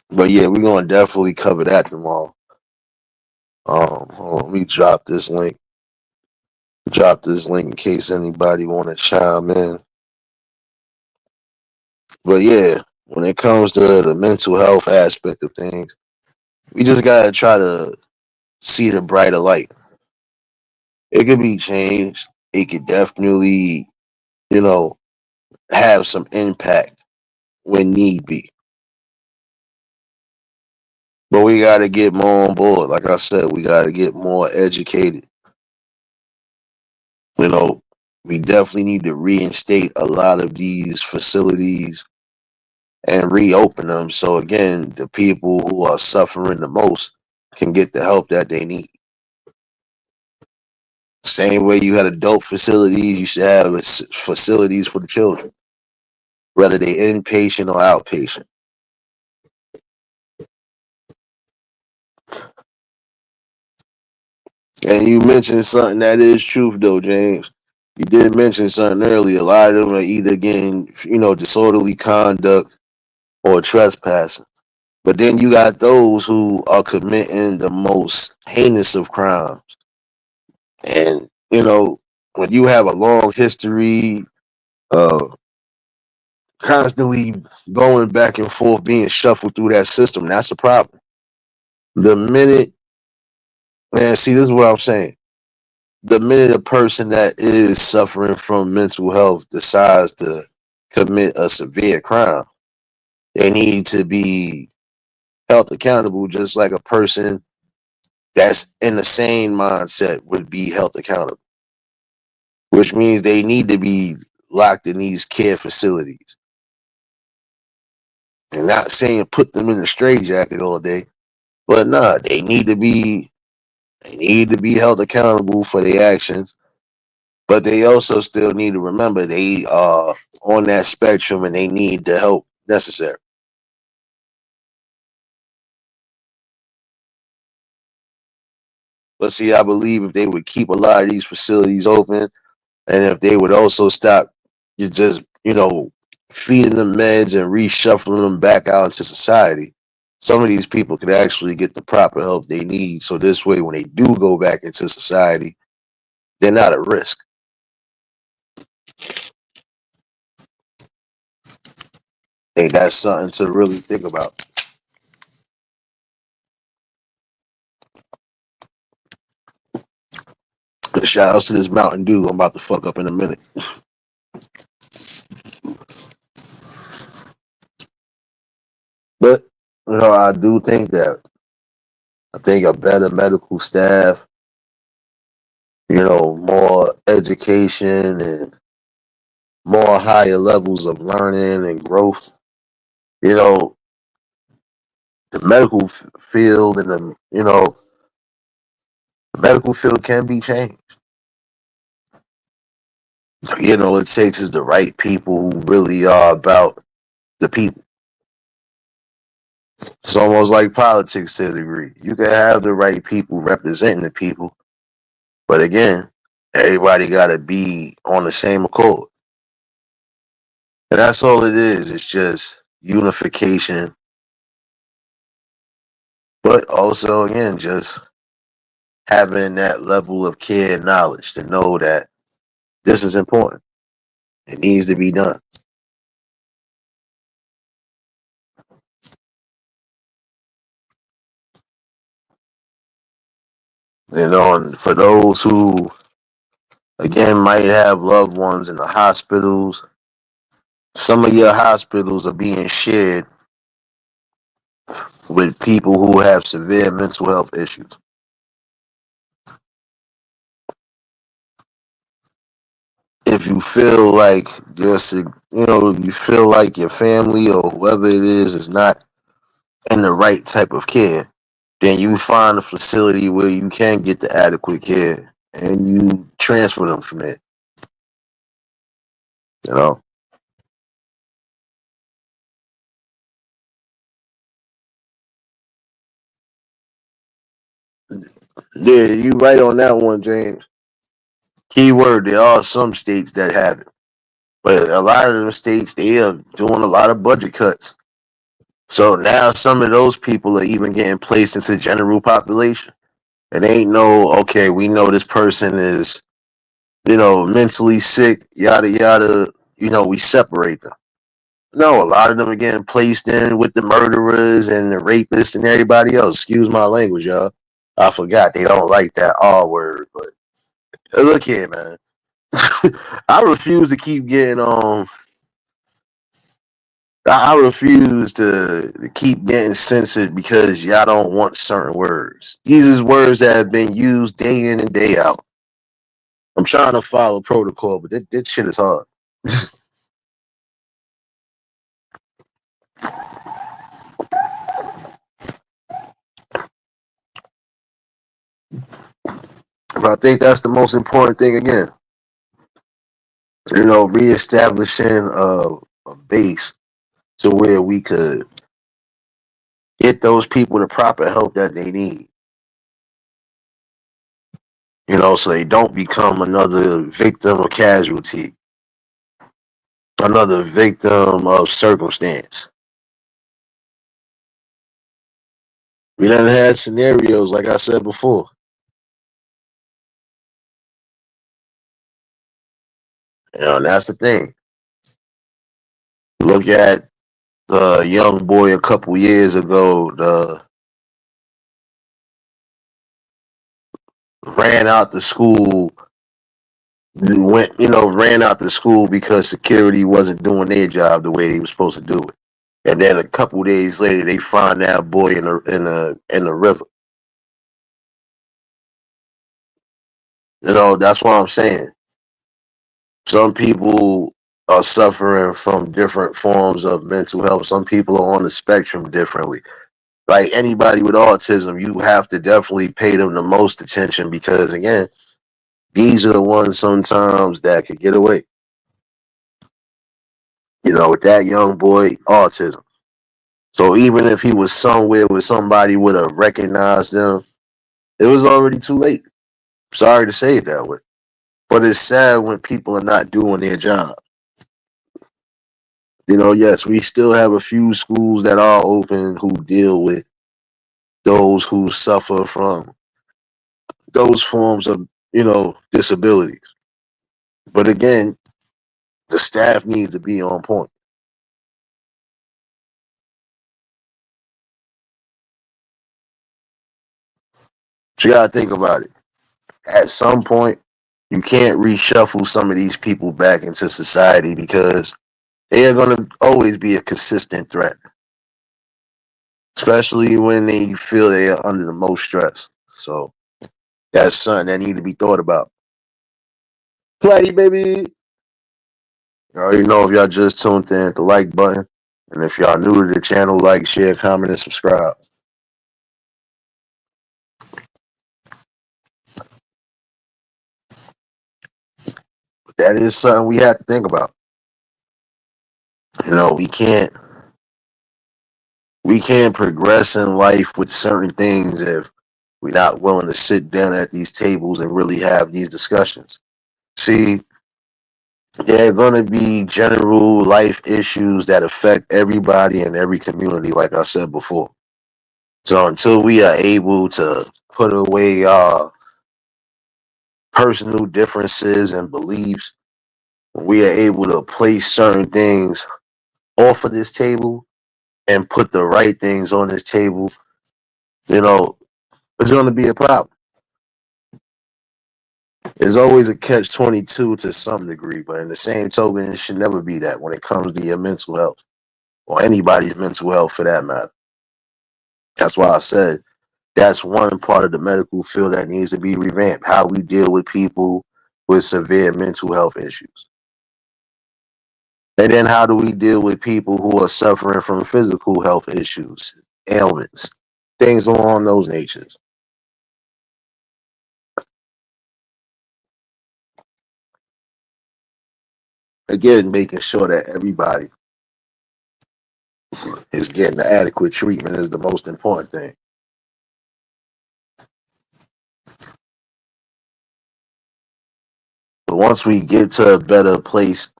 But yeah, we're gonna definitely cover that tomorrow. Hold on, let me drop this link. Drop this link in case anybody want to chime in. But yeah, when it comes to the mental health aspect of things, we just gotta try to see the brighter light. It could be changed. It could definitely, you know, have some impact when need be. But we got to get more on board. Like I said, we got to get more educated. You know, we definitely need to reinstate a lot of these facilities and reopen them. So again, the people who are suffering the most can get the help that they need. Same way you had adult facilities, you should have facilities for the children, whether they inpatient or outpatient. And you mentioned something that is truth, though, James. You did mention something earlier. A lot of them are either getting, disorderly conduct or trespassing. But then you got those who are committing the most heinous of crimes. And, when you have a long history of constantly going back and forth, being shuffled through that system, that's a problem. The minute, man, see, this is what I'm saying. The minute a person that is suffering from mental health decides to commit a severe crime, they need to be held accountable just like a person that's in the same mindset would be held accountable, which means they need to be locked in these care facilities. And not saying put them in the straitjacket all day, but nah, they need to be held accountable for their actions. But they also still need to remember they are on that spectrum and they need the help necessary. But see, I believe if they would keep a lot of these facilities open, and if they would also stop you just, feeding them meds and reshuffling them back out into society, some of these people could actually get the proper help they need. So this way, when they do go back into society, they're not at risk. I think that's something to really think about. Shout outs to this Mountain Dew. I'm about to fuck up in a minute. But, I do think that I think a better medical staff, more education and more higher levels of learning and growth. You know, the field and the medical field can be changed. It takes is the right people who really are about the people. It's almost like politics to a degree. You can have the right people representing the people, but again, everybody got to be on the same accord. And that's all it is. It's just unification, but also, again, just having that level of care and knowledge to know that this is important. It needs to be done. And for those who, again, might have loved ones in the hospitals, some of your hospitals are being shared with people who have severe mental health issues. If you feel like you feel like your family or whoever it is not in the right type of care, then you find a facility where you can get the adequate care and you transfer them from there. You know, yeah, you right on that one, James. Keyword: there are some states that have it, but a lot of them states they are doing a lot of budget cuts. So now some of those people are even getting placed into general population. And they ain't no, okay, we know this person is, mentally sick, yada yada. We separate them. No, a lot of them are getting placed in with the murderers and the rapists and everybody else. Excuse my language, y'all. I forgot they don't like that R word, but Look here, man. I refuse to keep getting I refuse to keep getting censored because y'all don't want certain words. These is words that have been used day in and day out. I'm trying to follow protocol, but this shit is hard. But I think that's the most important thing again. Reestablishing a base to where we could get those people the proper help that they need. So they don't become another victim or casualty, another victim of circumstance. We done had scenarios, like I said before. And that's the thing. Look at the young boy a couple years ago, ran out the school, ran out the school because security wasn't doing their job the way they were supposed to do it. And then a couple days later, they find that boy in the river. That's what I'm saying. Some people are suffering from different forms of mental health. Some people are on the spectrum differently. Like anybody with autism, you have to definitely pay them the most attention because, again, these are the ones sometimes that could get away. With that young boy, autism. So even if he was somewhere where somebody would have recognized them, it was already too late. Sorry to say it that way. But it's sad when people are not doing their job. Yes, we still have a few schools that are open who deal with those who suffer from those forms of, disabilities. But again, the staff needs to be on point. But you gotta think about it. At some point, you can't reshuffle some of these people back into society because they are gonna always be a consistent threat. Especially when they feel they are under the most stress. So that's something that need to be thought about. Platty baby. You already know if y'all just tuned in, hit the like button. And if y'all new to the channel, like, share, comment, and subscribe. But that is something we have to think about. We can't progress in life with certain things if we're not willing to sit down at these tables and really have these discussions. See, there are going to be general life issues that affect everybody in every community, like I said before. So until we are able to put away our personal differences and beliefs, we are able to place certain things off of this table and put the right things on this table, you know, it's going to be a problem. There's always a catch 22 to some degree, but in the same token, it should never be that when it comes to your mental health or anybody's mental health for that matter. That's why I said that's one part of the medical field that needs to be revamped, how we deal with people with severe mental health issues. And then how do we deal with people who are suffering from physical health issues, ailments, things along those natures. Again, making sure that everybody is getting the adequate treatment is the most important thing. But once we get to a better place,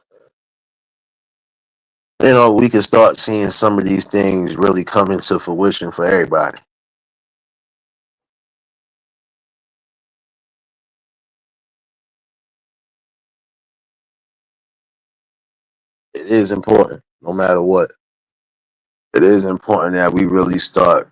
we can start seeing some of these things really come into fruition for everybody. It is important, no matter what. It is important that we really start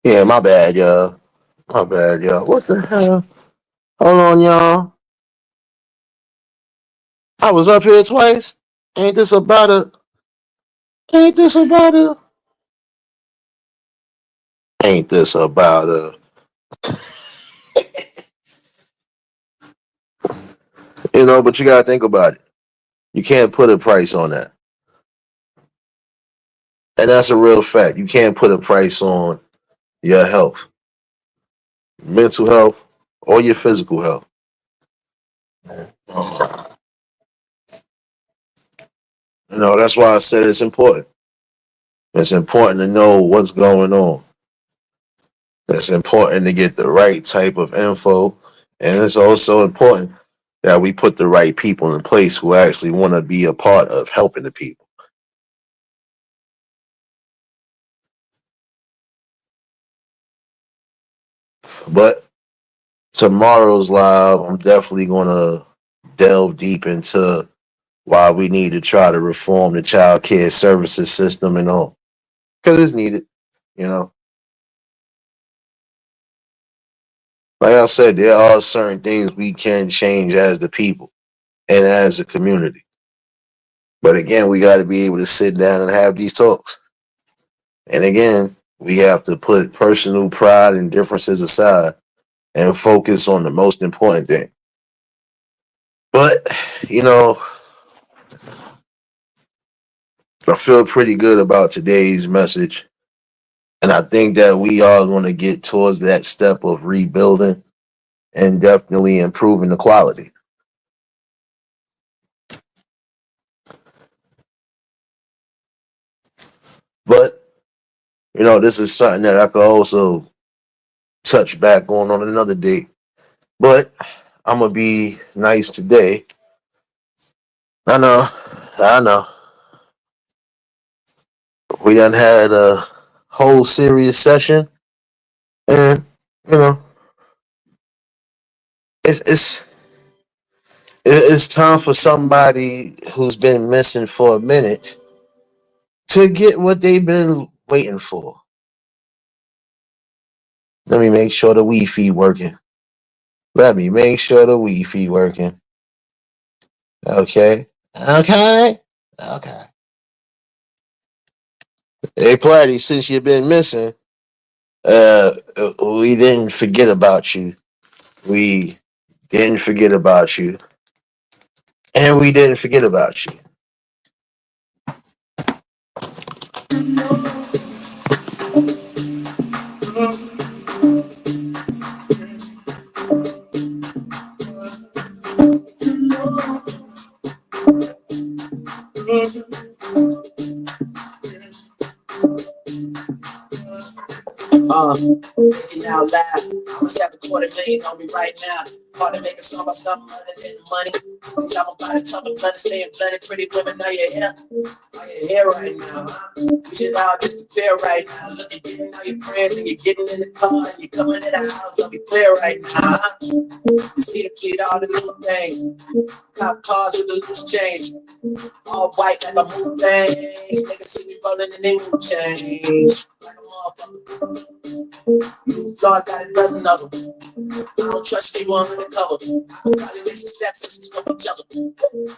Yeah, my bad, y'all. My bad, y'all. What the hell? Hold on, y'all. I was up here twice. Ain't this about a? Ain't this about a? Ain't this about a? But you gotta think about it. You can't put a price on that, and that's a real fact. You can't put a price on your health, mental health, or your physical health. That's why I said it's important. It's important to know what's going on. It's important to get the right type of info. And it's also important that we put the right people in place who actually want to be a part of helping the people. But tomorrow's live, I'm definitely going to delve deep into why we need to try to reform the child care services system and all. Because it's needed, you know. Like I said, there are certain things we can change as the people and as a community. But again, we got to be able to sit down and have these talks. And again, we have to put personal pride and differences aside and focus on the most important thing. But, you know, I feel pretty good about today's message. And I think that we are going to get towards that step of rebuilding and definitely improving the quality. But, this is something that I could also touch back on another day. But I'm going to be nice today. I know. We done had a whole serious session, and you know, it's it's it's time for somebody who's been missing for a minute to get what they've been waiting for. Let me make sure the Wi-Fi working. Let me make sure the Wi-Fi working. Okay, okay. Hey, Platty, since you've been missing, we didn't forget about you. We didn't forget about you, and we didn't forget about you. Thinking out loud. I must have $250,000 on me right now. Hard to make a song about something other than the money. Cause I'm about to tell me blood, staying blooded. Pretty women, are you here? Are you here right now? Huh? We should all disappear right now. Look, you're getting all your friends and you're getting in the car and you're coming to the house. I'll be clear right now. Huh? You see the fleet, all the little things. Cop cars with the loose change. All white like a moon thing. Niggas see me rolling and they mood change. Like a motherfucker. New Florida got a dozen of them. I don't trust anyone undercover. I probably make some steps and some smoke each other.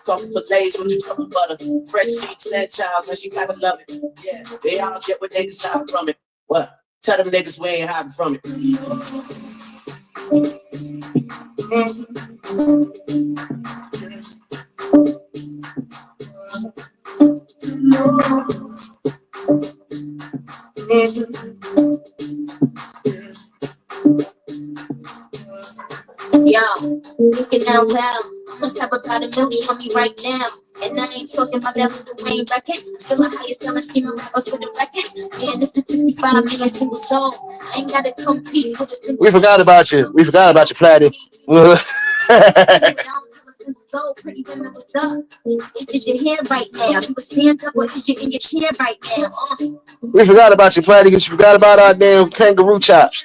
Talking for days with the trouble butter. Fresh sheets and towels, and she gotta love it. Yeah, they all get what they decide from it. What? Tell them niggas we ain't hiding from it. Yo, looking out loud. I must have about $1 million on me right now. And I ain't talking about that little Wayne bracket. Still the highest selling streaming rappers for the record. Man, this is 65 million single song. I ain't gotta compete with a single. We forgot about you. We forgot about you, Platty. Pretty women, what's up? Is your hair right now? You was stand up, or is you in your chair right now? We forgot about you, Platty, because you forgot about our damn kangaroo chops.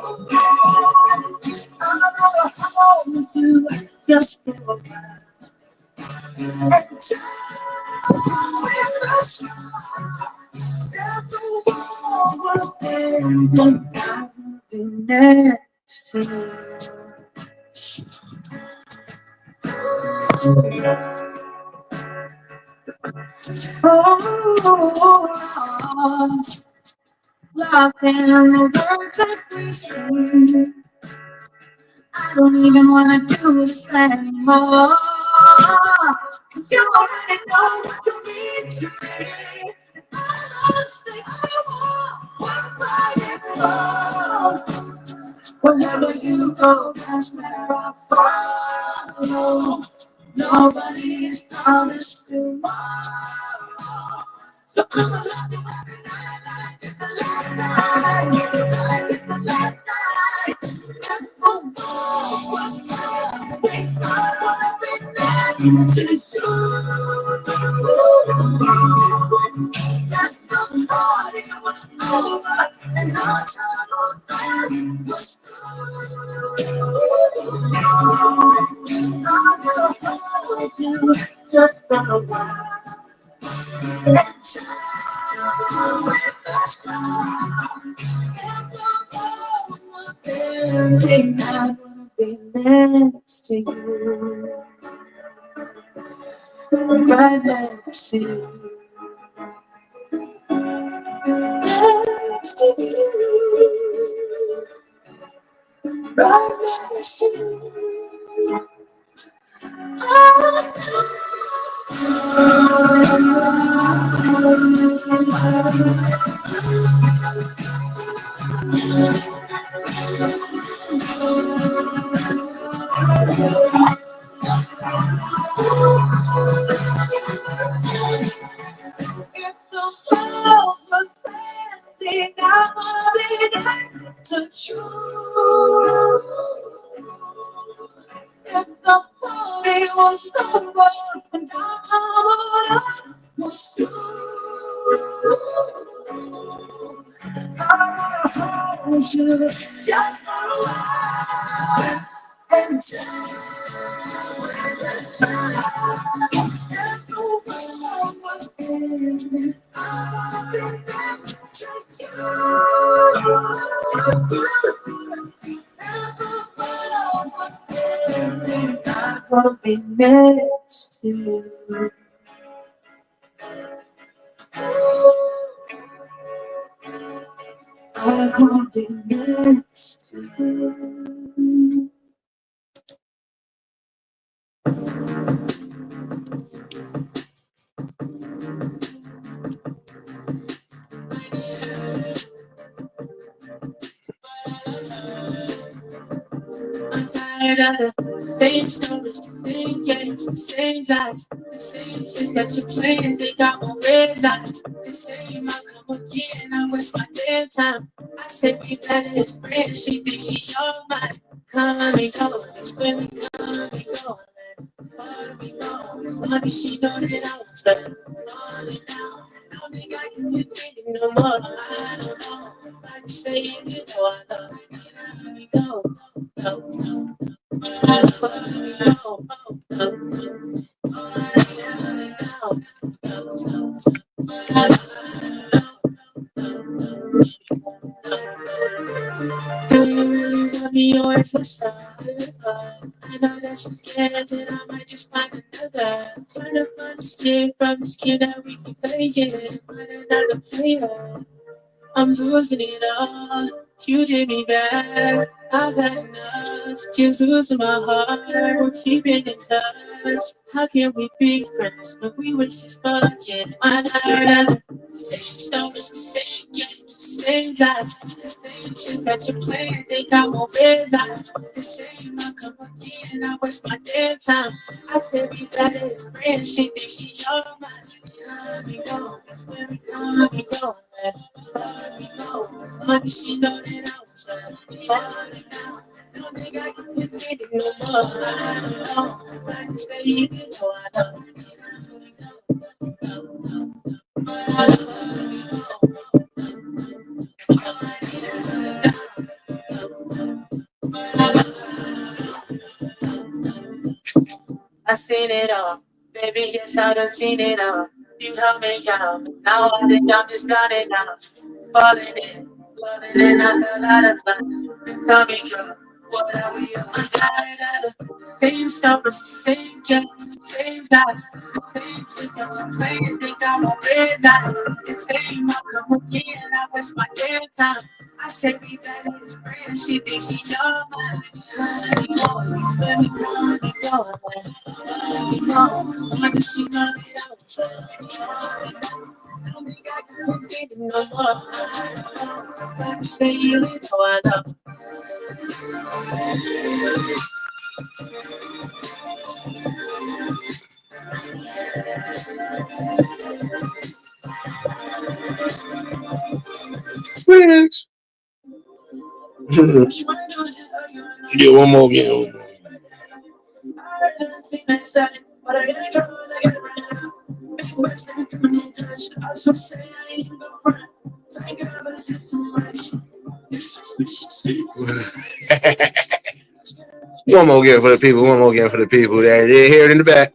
next to you. Oh, lost in the world that we see. I don't even wanna do this anymore. 'Cause you already know what you mean to me. Lost the other one, wherever you go, that's where I follow. Nobody's promised tomorrow. So I'ma love you every night like it's the last night. Like it's the last night. That's the one was love. I wanna be next to you. That's the party was over. And our time on earth was through. I will hold you just for a while. And time with the sun. And everything I wanna be next to you. Right next to you. Next to you. Right next to you. If the world was ending, I wanna be next to you. If the party was over and our time on earth was through, I wanna hold you just for a while and tell when the smile. If the world was ending, I wanna be next to you. If the world was ending, I wanna be next to you. I wanna be next to you. I'm tired of the same stories, the same games, the same lies, the same things that you play and think I won't realize. The same I come again, I waste my damn time. I say we better as friends, she thinks she all mine. Come and go, that's when we come and go. Far we go, as long as she know that I was there. Falling down, don't think I can continue no more. I don't know if I can stay in it, though I love it. Here we go. No, no, no, no, do you really love me or is it style? I know that you're scared that I might just find another. Trying to find a skin from the skin that we can play it. Find another player. I'm losing it all. You did me bad. I've had enough. Just losing my heart. We're keeping in touch. How can we be friends when we were just fucking? I'm tired of the same stories, the same games, the same lies, the same shit that you're playing. Think I won't realize the same. I come again. I waste my damn time. I said we better as friends. She thinks she all mine. Come and go, that's where we come and go. Far we go, as long as she know that I was falling down. Don't think I can continue no more. I don't know if I can stay even though I know. Here we I seen it all, baby. Yes, I done seen it all. You helped me out. Now I think I'm just done it now. Falling in. And I feel out of line. Then tell me, girl, what are we ever tired of? Same stuff, the same game, same time, same twist that you play and think I'm a red light. The same I come again, I waste my damn time. I said we better as friends, she thinks she know mine. Let me know, let me know, let me know, let me know. Someone that she know that I was I don't think I can continue no more. I say you know I love. Phoenix. Get one more game. One more game for the people. One more game for the people. They hear it in the back.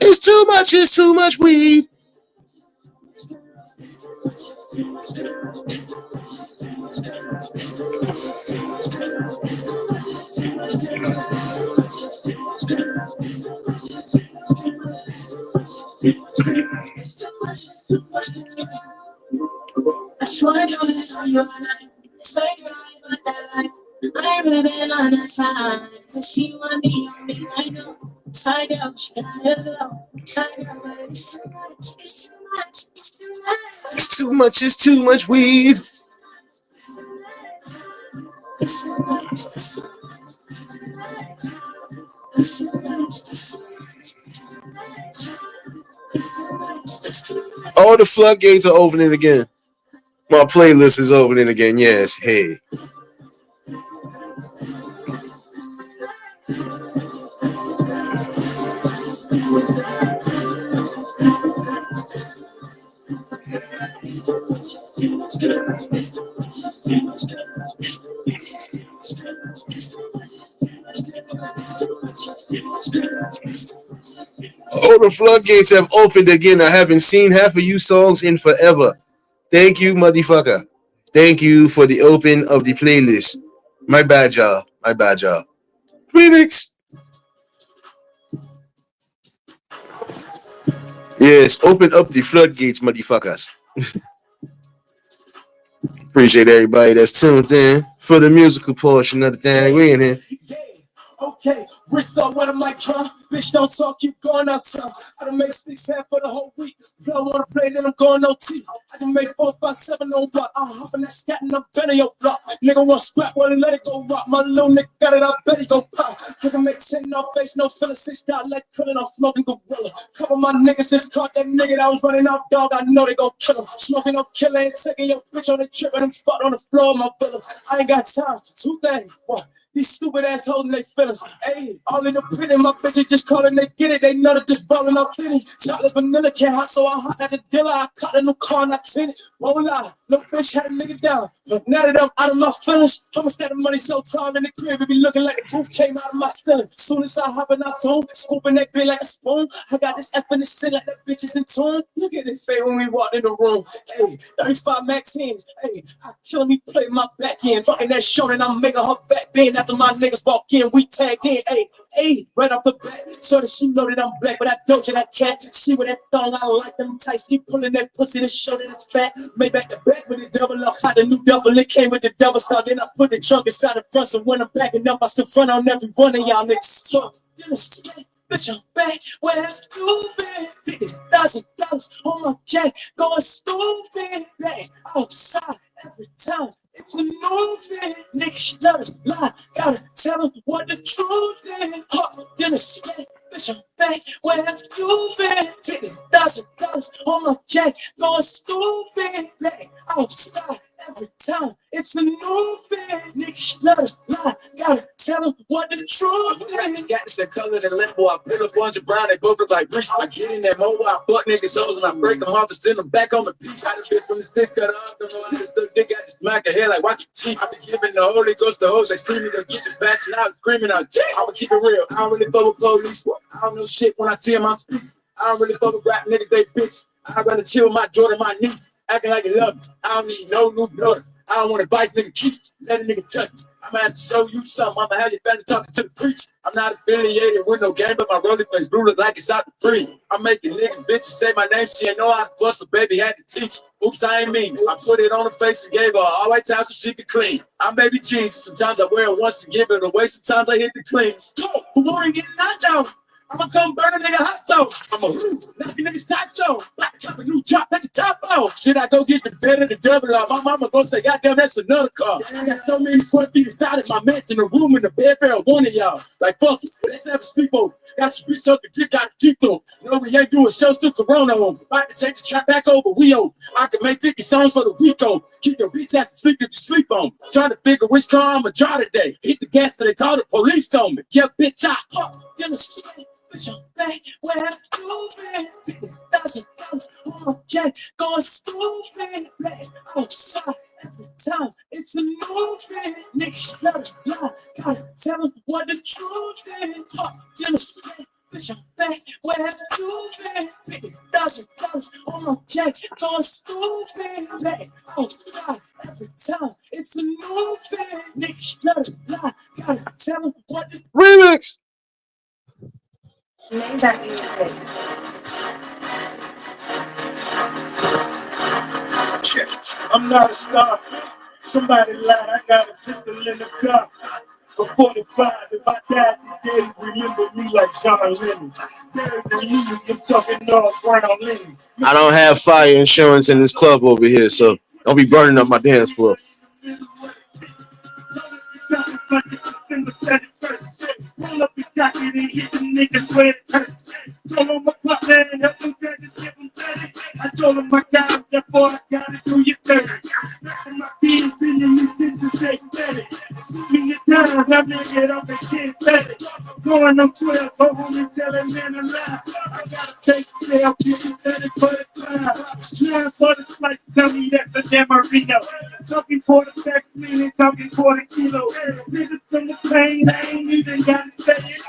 It's too much. It's too much weed. I swear to this on your life. Say you're right about that life. I ain't really been on that side. Cause she want me on me, I know. Side out, she got it low. Side out, but it's too much, it's too much, it's too much. It's too much. It's too much weed. It's too much, it's too much, it's too much. It's too much, it's too much. All the floodgates are opening again. My playlist is opening again. Yes. Hey. All the floodgates have opened again. I haven't seen half of you songs in forever. Thank you, motherfucker. Thank you for the open of the playlist. My bad, y'all. My bad, y'all. Remix. Yes, open up the floodgates, motherfuckers. Appreciate everybody that's tuned in for the musical portion of the thing. We in here. Okay, wrist on when I'm like, huh? Bitch, don't talk, you going out town. I done make 6 half for the whole week. If I wanna play, then I'm going OT. I done make 4, 5, 7 on block. I'm hopping that scat and I'm better your block. Nigga want scrap, well, let it go rock. My little nigga got it, I bet he gon' pop. Nigga make 10 no face, no feeling. 6 got like pulling off smoking gorilla. Couple my niggas just caught that nigga that was running off dog. I know they gon' kill him. Smoking no killer, ain't taking your bitch on the trip and I'm fucked on the floor of my villa. I ain't got time for 2 things. What? These stupid ass holding their feelings. Ayy, all in the pity, my bitches just calling, they get it. They know that this ballin' up plenty. Chocolate vanilla can't hot, so I hot at the dealer. I caught a new car and I tinted. Won't lie, no bitch had a nigga down. But now that I'm out of my feelings, I'ma stack the money so tall in the crib, it be looking like the roof came out of my ceiling. Soon as I hop in, I zone, scooping that bitch like a spoon. I got this F in the center like that bitch is in tune. Look at his face when we walked in the room. Ayy, 35 Mac 10s. Ayy, I kill me, play my back end. Fucking that show, and I'm making her back bend. After my niggas walk in, we tag in, ayy, right off the bat, so that she know that I'm black, but I don't that cat. She with that thong, I like them tights. Keep pulling that pussy to show that it's fat. Made back the back with the double up, had the new double. It came with the double star. Then I put the trunk inside the front, so when I'm backing up, I still front on every one of y'all niggas. Talk, bitch, I'm back. Where have you been? $50,000 on my jack, going stupid. Bang outside every time. It's a new thing. Nigga, she doesn't lie. Gotta tell her what the truth is. Harder than a snake. Bitch, I'm back. Where have you been? $50,000 on my jack, going stupid. Bang outside every time. It's a new thing. Nigga, she doesn't lie. Gotta tell her what the truth is. Got the color than limbo. I put up ones and brown. They both look like bricks. I get in that mobile. I fuck niggas hoes and I break them off and send them back on the beach. I just get from the 6 cut off. Don't know how this little nigga got to smack her head like watch your teeth. I been giving the Holy Ghost to hoes. They see me, they'll get the bats and I was screaming out. I would keep it real. I don't really fuck with police. I don't know shit when I see them, I speak. I don't really fuck with rap niggas, they bitch. I'd rather chill with my daughter, my niece, acting like you love me. I don't need no new daughter. I don't want advice, nigga, keep let a nigga touch me. I'ma have to show you something. I'ma have your family talking to the preacher. I'm not affiliated with no game, but my rolling face blue look like it's out the free. I'm making niggas bitches say my name. She ain't know how to fuss, so baby had to teach her. Oops, I ain't mean it. I put it on her face and gave her all white towel so she could clean. I'm baby Jesus. Sometimes I wear it once to give it away. Sometimes I hit the cleans. Who ain't getting knocked out? I'ma come burn a nigga hot sauce. I'ma knock your niggas top show. Like top a new drop, take the top off. Should I go get the bed of the double off? My mama gon' say, goddamn, that's another car. I got so many square feet inside of my mansion, a room in the bed for one of y'all. Like fuck it, let's have a sleepover. Got your bitch up and dick out the deep though. No, we ain't doing shows till Corona on. About to take the trap back over, we own. I can make 50 songs for the week on. Keep your bitch ass asleep if you sleep on. Trying to figure which car I'ma drive today. Hit the gas till they call the police on me. Yeah, bitch, I fuck in the shit. Put your back where I've been. $50,000 on my check, going stupid. Back outside every time. It's a movie. Niggas better lie. Gotta tell them what the truth is. Talk to the shit. Put your back where I've been. $50,000 on my check, going stupid. Back outside every time. It's a movie. Niggas better lie. Gotta tell them what the Remix. Name that music. Check. I'm not a star. Somebody lied. I got a pistol in the car. For 45, if I died today, remember me like John Lennon. There's the union, I'm talking all brown linen. I don't have fire insurance in this club over here, so don't be burning up my dance floor. Pull up the docket and hit the niggas where it hurts. Told him my partner and help them back and give them 30. I told him I got it, therefore I got it through your 30. And my kids in these bitches ain't better. Shoot me a down, I make it off and can't bet it. Going on 12, go home and tell that man a lie. I gotta take the sale, get this 30 for the time. Swear for the slice, tell me that's a damn arena. Talking quarterbacks, meaning talking quarter kilos. Niggas from the pain, I ain't even gotta say it.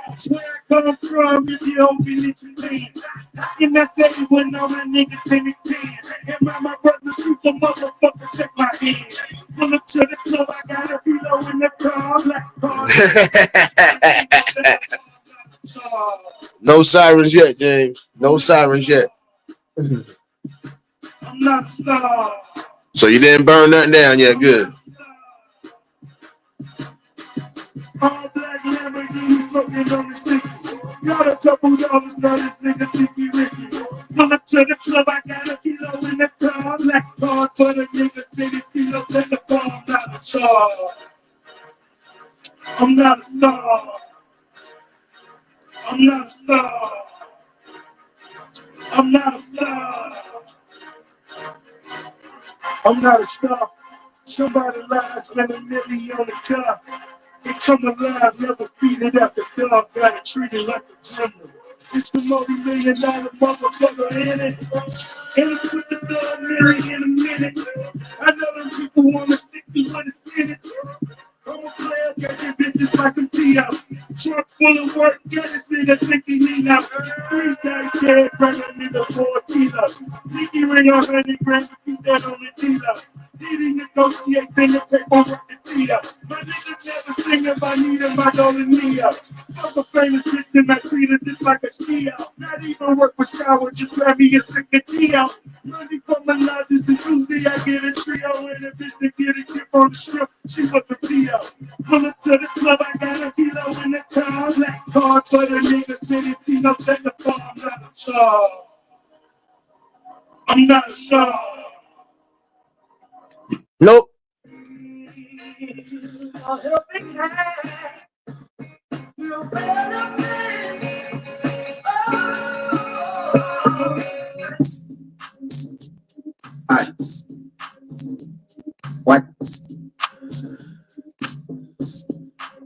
Where I come from, if you don't believe me. How can I say it when all my niggas in the team? And my brother's super motherfucker, check my hand. Pull up to the club, I got a kilo in the car, black car. No sirens yet, James. No sirens yet. I'm not a star. So you didn't burn nothing down yet. Good. All black Lamborghini smoking on the sticky. Got a couple dollars, now this nigga Tiki Ricky. Pull up to the club, I got a kilo in the car. Black card for the niggas, nigga kilos in the bar. I'm not a star. I'm not a star. I'm not a star. I'm not a star. I'm not a star. Somebody lied, spend $1 million on the car. It come alive, never feed it out the dog, gotta treat it like a criminal. It's a multi-million-dollar motherfucker in it. And it put the blood million in a minute. I know them people wanna stick me with a sentence. I'm a player, got your bitches like I'm T.O. Trunk full of work, got this nigga thinking he know. 3 days dead, bring a nigga 4 kilos. Nicky ring 100 grand, keep that on the kilo. Diddy negotiate, finna take over the T.O. My niggas never sing about needing my golden Neo. I'm a famous bitch and I treat her just like a skier. Not even work for shower, just grab me a sick of T.O. Money from my lodges and Tuesday I get a trio. And a bitch to get a tip on the strip, she was a P.O. Pull up to the club, I got a kilo in the car. Black card for the niggas, spinning C-notes at the bar. I'm not a star. I'm not a star. Nope. Alright. What?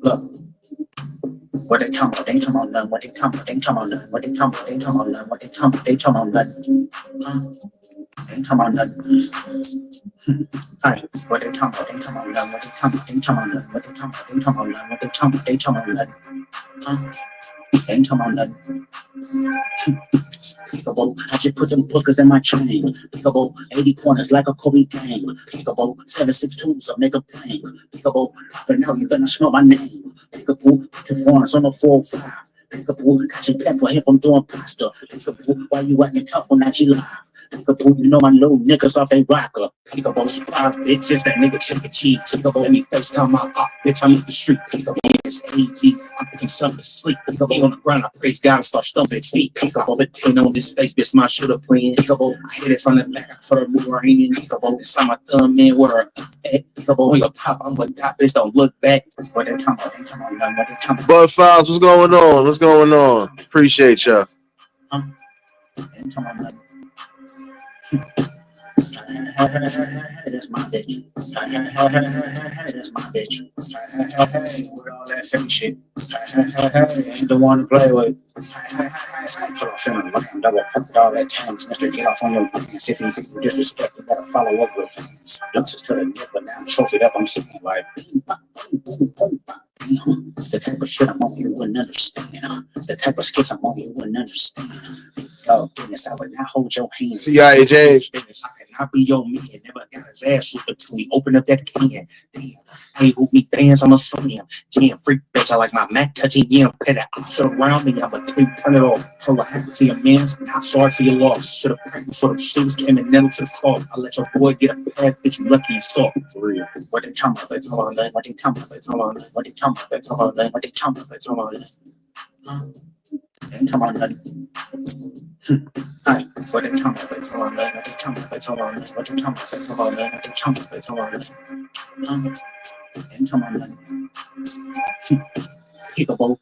Look. What they come on, they come on none. What they come on, they come on none. What they come on, they come on none. What they come on, they come on none. They come on none. Alright. What they come on, they come on none. What they come on, they come on none. What they come on, they come on none. What they come on, they come on none. They come on none. Peekaboo, I just put them hookers in my chain. Peekaboo, 80 pointers like a Kobe game. Peekaboo, 7.62s, so make a plane. Peekaboo, but now you better smell my name. Peekaboo, put your horns on the 4-5. Peekaboo, got your pepper here from doing pasta. Peekaboo, why you acting tough when I G live? Peekaboo, you know my little niggas off a rocker. Peekaboo, surprise bitches, that nigga chicken cheese. Peekaboo, let me FaceTime my op, bitch, I'm in the street. Peekaboo, it's AG, I'm putting something to sleep. Peekaboo, on the ground, I praise God and start stomping feet. Peekaboo, but ain't on this face, bitch, my shooter playing. Peekaboo, I hit it from the back, I put her move her hand. Peekaboo, it's on my thumb, in with her. Peekaboo, on your top, I'm with that bitch, don't look back. What they talking about, what they talking about. Bud Files, what's going on? What's going on? Appreciate y'all. That's my bitch. That's my bitch. With all that fake shit. Ain't the one to play with. So I'm feeling like I'm double put all that time. Mr. Get off on your business. If you disrespect, you gotta follow up with looks to the nip, but now I'm trophied up. I'm sitting like the type of shit I'm on, you wouldn't understand. The type of skits I'm on, you wouldn't understand. Oh, goodness, I would not hold your hand. CIA James. I cannot be your man. Never got his ass shoot between me. Open up that can. Damn. Hey, who be bands on the swing? Damn, freak bitch. I like my Mac touching you. Pet it out around me. I'm a tweet, turn it off. So what happened to your man? Not sorry for your loss. Should have practiced for the shoes. Came in nailed to the cross. I let your boy get a pass. Bitch, you lucky you saw. For real. What they talking about? It's all on that. What they talking about? It's all on that. What they talking about? It's all on that. What they talking about? It's all on that. They ain't talking about nothing. Hi, what they talking about? It's all on that. What they talking about? It's all on that. What they talking about? It's all on that. What they talking about? It's all on that. They ain't talking about nothing. Peekaboo.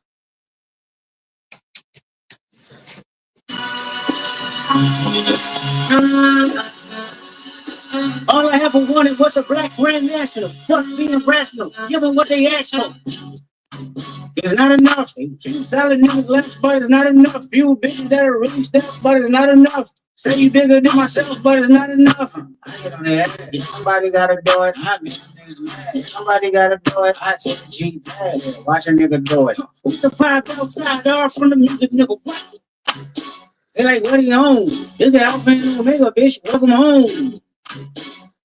All I ever wanted was a black grand national. Fuck being rational. Give them what they asked for. It's not enough. Solid niggas left, but it's not enough. Few bitches that are really steps, but it's not enough. Say you bigger than myself, but it's not enough. I get on that. Somebody gotta do it. I get niggas mad. Somebody gotta do it. I take the G pad. Watch a nigga do it. It's a vibe outside, all from the music, nigga. What? They like, what he on? This is Alpha and Omega, bitch. Welcome home.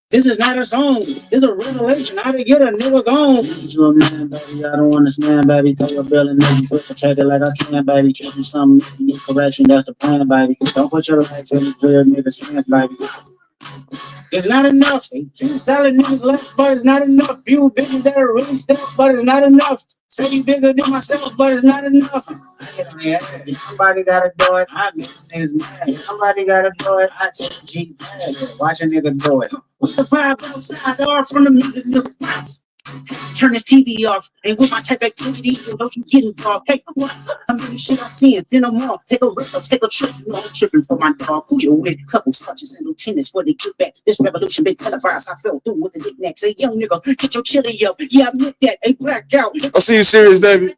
This is not a song. This is a revelation. How to get a nigga gone. You a man, baby. I don't understand, baby. Pay your bill and make you feel protected like I can, baby. Give you something, you need correction. That's the plan, baby. Don't put your life in the real niggas' hands, baby. It's not enough. Two solid niggas left, but it's not enough. Few bitches that are really steps, but it's not enough. Say you bigger than myself, but it's not enough. I get on the ass. Somebody gotta do it. I get niggas mad. Somebody gotta do it. I take the G pad. Watch a nigga do it. With the vibe outside, all from the music, nigga. Turn this TV off. And with my type of activity, don't you get involved. Hey, what? I'm doing shit I see it. Then I'm off. Take a risk, I'll take a trip. You know I'm tripping for my dog. Who you with? Couple scotches and lieutenants for the get back. This revolution been televised. I fell through with the knickknacks. Hey, young nigga, get your chili up. Yeah, I admit that. Hey, blackout. I'll see you serious, baby.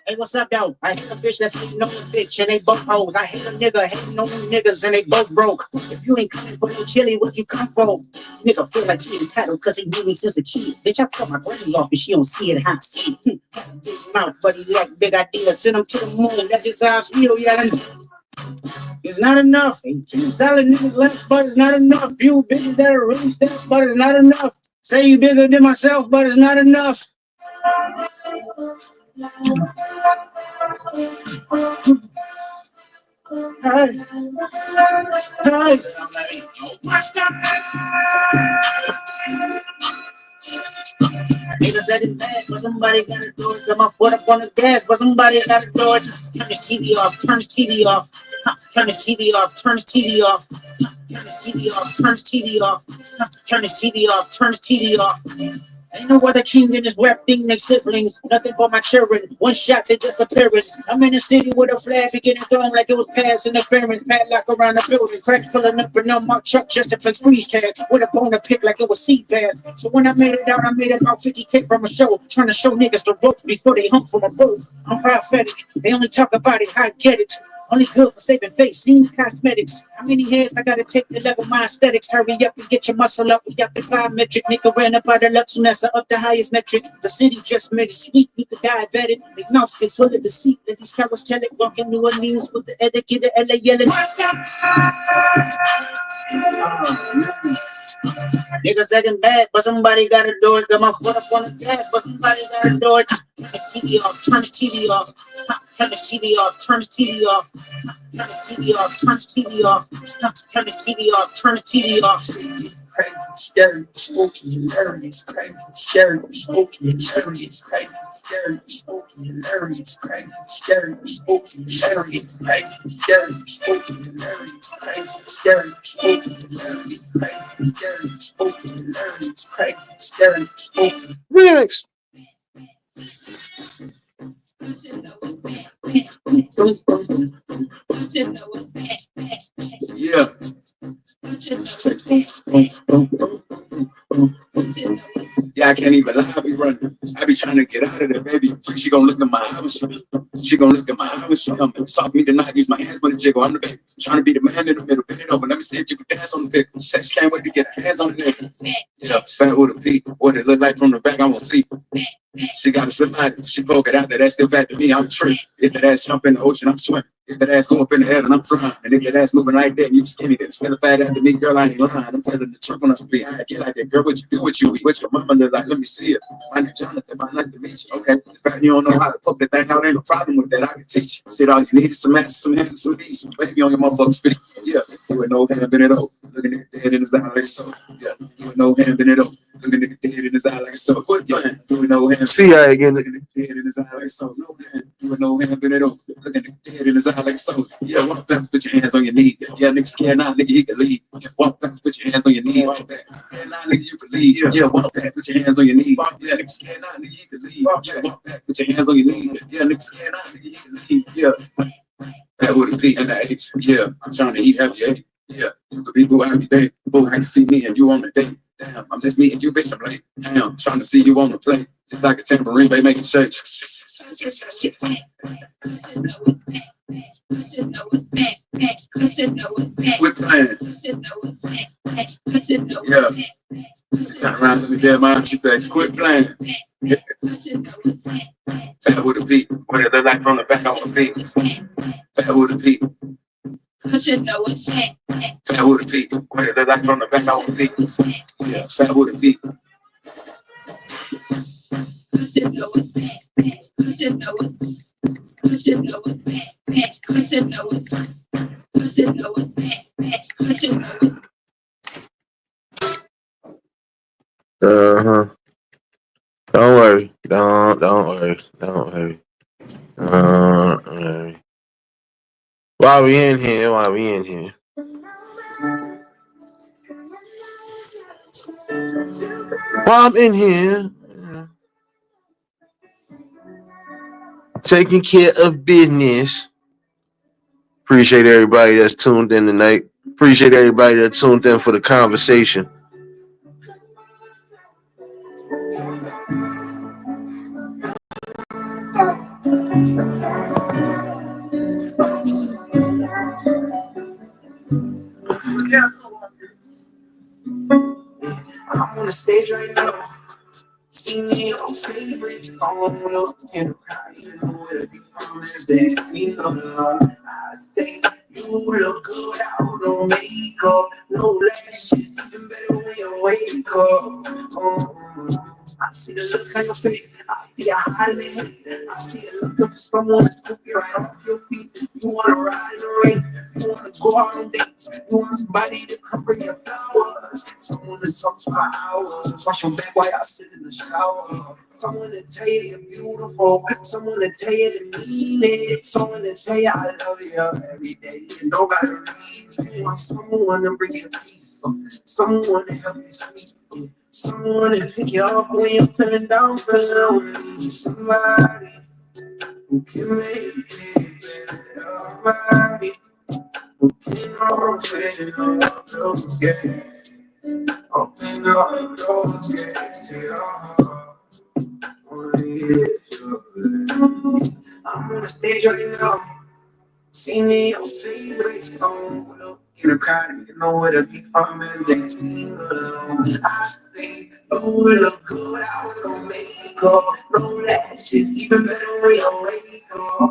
Hey, what's up, though? I hate a bitch that's hating on a bitch and they both hoes. I hate a nigga hating on them niggas and they both broke. If you ain't coming for no chili, what you come for? Nigga feel like he entitled cause he knew me since a kid. Bitch, I cut my granny off and she don't see it how I see it. Big mouth, but he like big ideas. Send him to the moon. That's just how I feel, yeah. It's not enough. Two solid niggas left, but it's not enough. Few bitches that are really steps, but it's not enough. Say you bigger than myself, but it's not enough. Hey, hey. Niggas let it bad, but somebody gotta do it. Got my foot up on the gas, but somebody gotta do it. Turn this TV off, turn this TV off. Turn this TV off, turn this TV off. Turn this TV off, turn this TV off. Turn this TV off, turn this TV off. Ain't no other king in this rap thing, they siblings. Nothing for my children. One shot, they disappearing. I'm in the city with a flag, getting thrown like it was past interference. Padlock around the building, cracks pulling up and on my truck just to fix freeze tag. With a bone to pick like it was seat pads. So when I made it out, I made about 50K from a show. Trying to show niggas the ropes before they hump from a boat. I'm prophetic. They only talk about it, how I get it. Only good for saving face, seen cosmetics. How many hairs I gotta take to level my aesthetics? Hurry up and get your muscle up. We got the biometric. Nigga ran up out of Lux and that's up the highest metric. The city just made it sweet. People diabetic. They mouths get full of deceit. Let these cowards tell it. Walking New Orleans with the etiquette of LA yelling. Niggas acting bad, but somebody gotta do it. Got my foot up on the gas, but somebody gotta do it. Turn the TV off, turn the TV off, turn the TV off, turn the TV off, turn the TV off, turn the TV off, turn the TV off, turn the TV off. Crazy, scary, spooky, hilarious, crazy, scary, spooky, hilarious, crazy, scary, spooky, hilarious, crazy, scary, spooky, hilarious, crazy, scary, spooky, hilarious, crazy, scary, spooky, hilarious, crazy, scary, spooky, hilarious, crazy, scary, spooky. Remix. Yeah. Yeah, I can't even lie, I be running. I be trying to get out of there, baby. She gon' look at my eyes when she gon' look at my eyes when she coming. Stop me to not use my hands when the jiggle. I'm the baby. Trying to be the man in the middle. Bend it over, let me see if you can dance on the pick. Said she can't wait to get her hands on the nigga. Yeah, fat with a P. What it look like from the back, I won't see. She got a slip out, she broke it out there. That's still fat to me, I'm a tree. If that ass jump in the ocean, I'm swimming. If that ass go up in the air, then I'm flying. And if that ass moving like that, and you skinny, then still a fat after me, girl, I ain't lying. I'm telling the truth when I speak. I get like that, girl, what you do, what you eat, what your mama look like, let me see it. My name Jonathan, my nice to meet you. Okay, in fact, you don't know how to fuck that thing out, ain't no problem with that, I can teach you. Shit, all you need is some answers, some answers, some beats. Baby on your motherfucking speak. Yeah, you would know hand been it over. Looking at the dead in his eye like so. Yeah, you would know hand been it over. Looking at the dead in his eye like so. What you would know hand. See ya again. Looking at the dead in his eye like so. No hand. You would know hand been it over. Looking at the dead in his eye like so. Yeah, walk back, put your hands on your knee. Yeah, nigga scared now, nigga, he can leave. Walk back, put your hands on your knee. Walk back, scared now, nigga, you can leave. Yeah, walk back, put your hands on your knee. Yeah, nigga scared now, nigga, he can leave. Yeah, walk back, put your hands on your knees. Yeah, nigga scared now, nigga, he can leave. Yeah, that would have P and the H. Yeah, I'm trying to eat healthy, eh? Yeah, you could be boo, I be babe. Boo, I can see me and you on the date. Damn, I'm just meeting you, bitch, I'm late. Damn, trying to see you on the plate. Just like a tambourine, babe, make it shake. Quit playing. Yeah. She turned around to me dead mom. She said, quit playing. Fat with a beat. What it look like from the back on the feet. Fat with a beat. Fat with a beat. What it look like from the back on the feet. Yeah. Fat with a beat. Don't worry. Don't worry. Don't worry. Don't worry. While we in here. While I'm in here, taking care of business. Appreciate everybody that's tuned in tonight. Appreciate everybody that tuned in for the conversation. I'm on the stage right now, singing your favorite song. Look in the crowd, you know where to be from this day. You know, I say you look good out on makeup, no lashes, even better when you wake up. I see the look on your face, I see a highlight, I see you looking for someone to scoop you right off your feet. You wanna ride in the rain, you wanna go out on dates, you want somebody to come bring you flowers, someone to talk to for hours, wash your back while I sit in the shower, someone to tell you you're beautiful, someone to tell you to mean it, someone to tell you I love you every day, and nobody reason. You want someone to bring you peace, someone to help you sleep. Someone to pick you up when you're feeling down, feeling lonely. Somebody who can make it better. Somebody who can open up those gates. Open up those gates to your heart. I'm on the stage right now. Singing your favorite song. Look in the crowd and you know where to be from as they sing along. I say, you look good out no makeup, no lashes, even better when you wake up.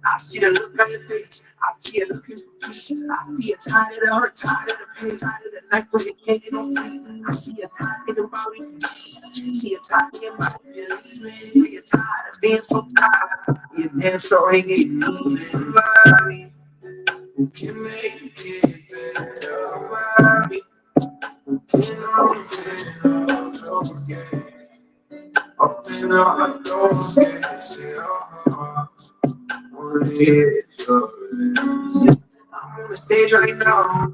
I see the look on your face, I see you looking for peace. I see you tired of the hurt, tired of the pain, tired of the night when you can't get no sleep. I see you tired thinking about it, see you tired thinking about it, see you tired of being so tired. You dance so hang it, somebody who can make it better. Somebody who can open up doors, yeah. Open up doors, yeah. Say, oh, wanna hear your name. I'm on the stage right now,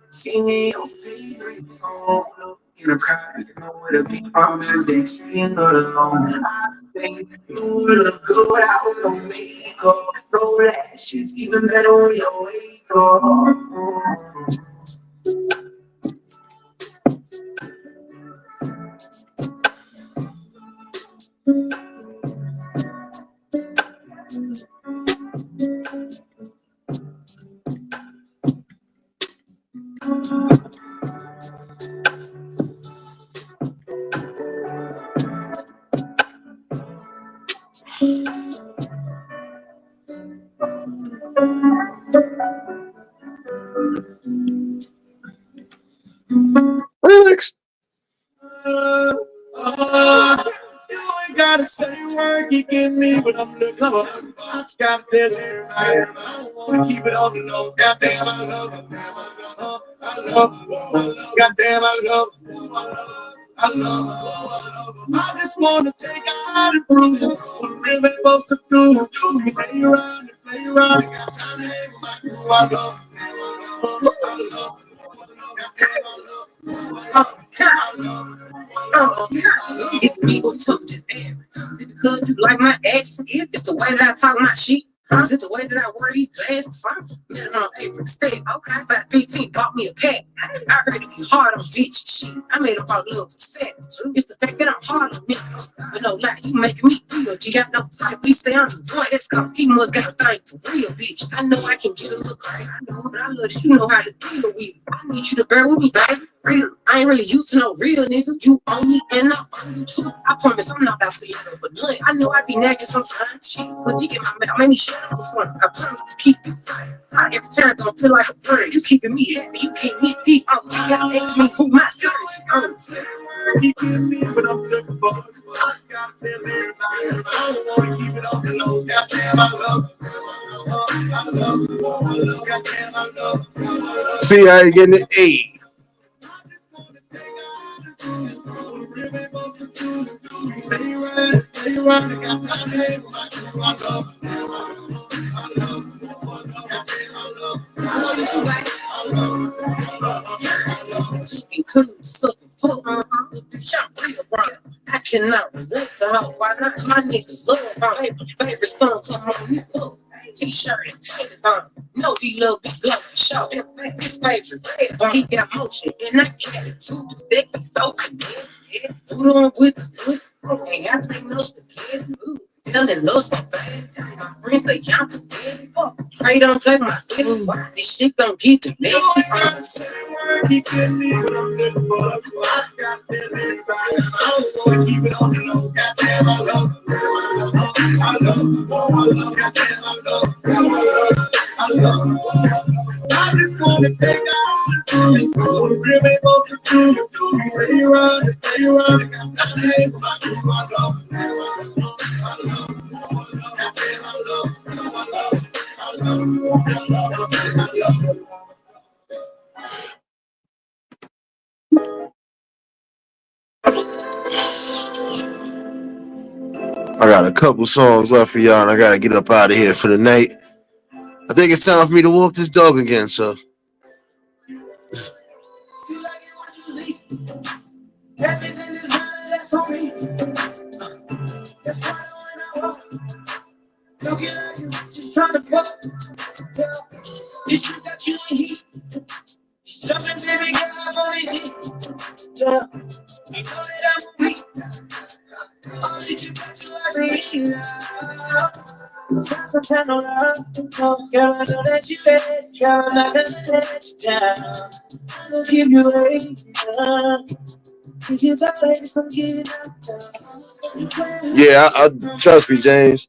singing your favorite song. In a crowd, you know what a big promise they sing along. I think you look good out, no makeup, no lashes, even better when you wake up. Relax. You ain't gotta say a word, you give me what I'm looking for. I just gotta tell everybody, I don't wanna keep it on the low. Goddamn, I love it. I love it. Goddamn, I love it. I love it. I just wanna take out and prove what we're supposed to do. Play around and play around. I got time to hang with my crew. I love it. I love it. It's me who took this air. Is it because you like my accent? It's the way that I talk my shit. Is it the way that I wear these glasses? Met it on April State. Okay, about 15 bought me a pack. I heard it be hard on bitches. Shit, I made up all love for savage. It's the fact that I'm hard on niggas. But no lie, you making me feel. You got no type. We stay on the point. Let's go. He must got a thing for real, bitch. I know I can get a little crazy. I know, but I love that you know how to deal with it. I need you to bear with me, baby. Real. I ain't really used to no real nigga. You own me and I own you too. I promise I'm not about to get for nothing. I know I be nagging sometimes. Shit, but you get my mouth, make me shut up before. I promise to keep you I every time gonna feel like a friend. You keeping me happy, you keep me deep. You gotta ask me who my son is. He give me what I'm looking for. I gotta tell everybody, I don't wanna keep it on the low. Goddamn, I love it. I love it. Goddamn, I love it. See how you getting it? Hey. Including sucking foot. Bitch, I'm real, bro. I cannot relate to her. Why not? My niggas love her. Favorite song come on me so. T-shirt and panties on. No, he love big glove show. His favorite, he got motion and I got it too. Thick and so connected. Food on with the pussy. Ain't got to make no spaghetti. Feeling lost so bad. My friends say I'm pathetic. Pray don't play my feelings. This shit gon' get domestic. He give me what I'm looking for. I just gotta tell everybody, I don't wanna keep it on the low. Goddamn, I love it. I love it. I love it. Goddamn, I love it. I love it. I just wanna take out what we're able to do. Play around and play around. I got time to hang with my crew. I love it. I love it. Goddamn, I love it. I love it. I love it. I love it. I got a couple songs left for y'all, and I gotta get up out of here for the night. I think it's time for me to walk this dog again, so. sometimes no love. No, girl, I know that you ready. Girl, I'm not gonna let you down. I'll give you a because I place I'm getting up. Yeah, I trust me, James.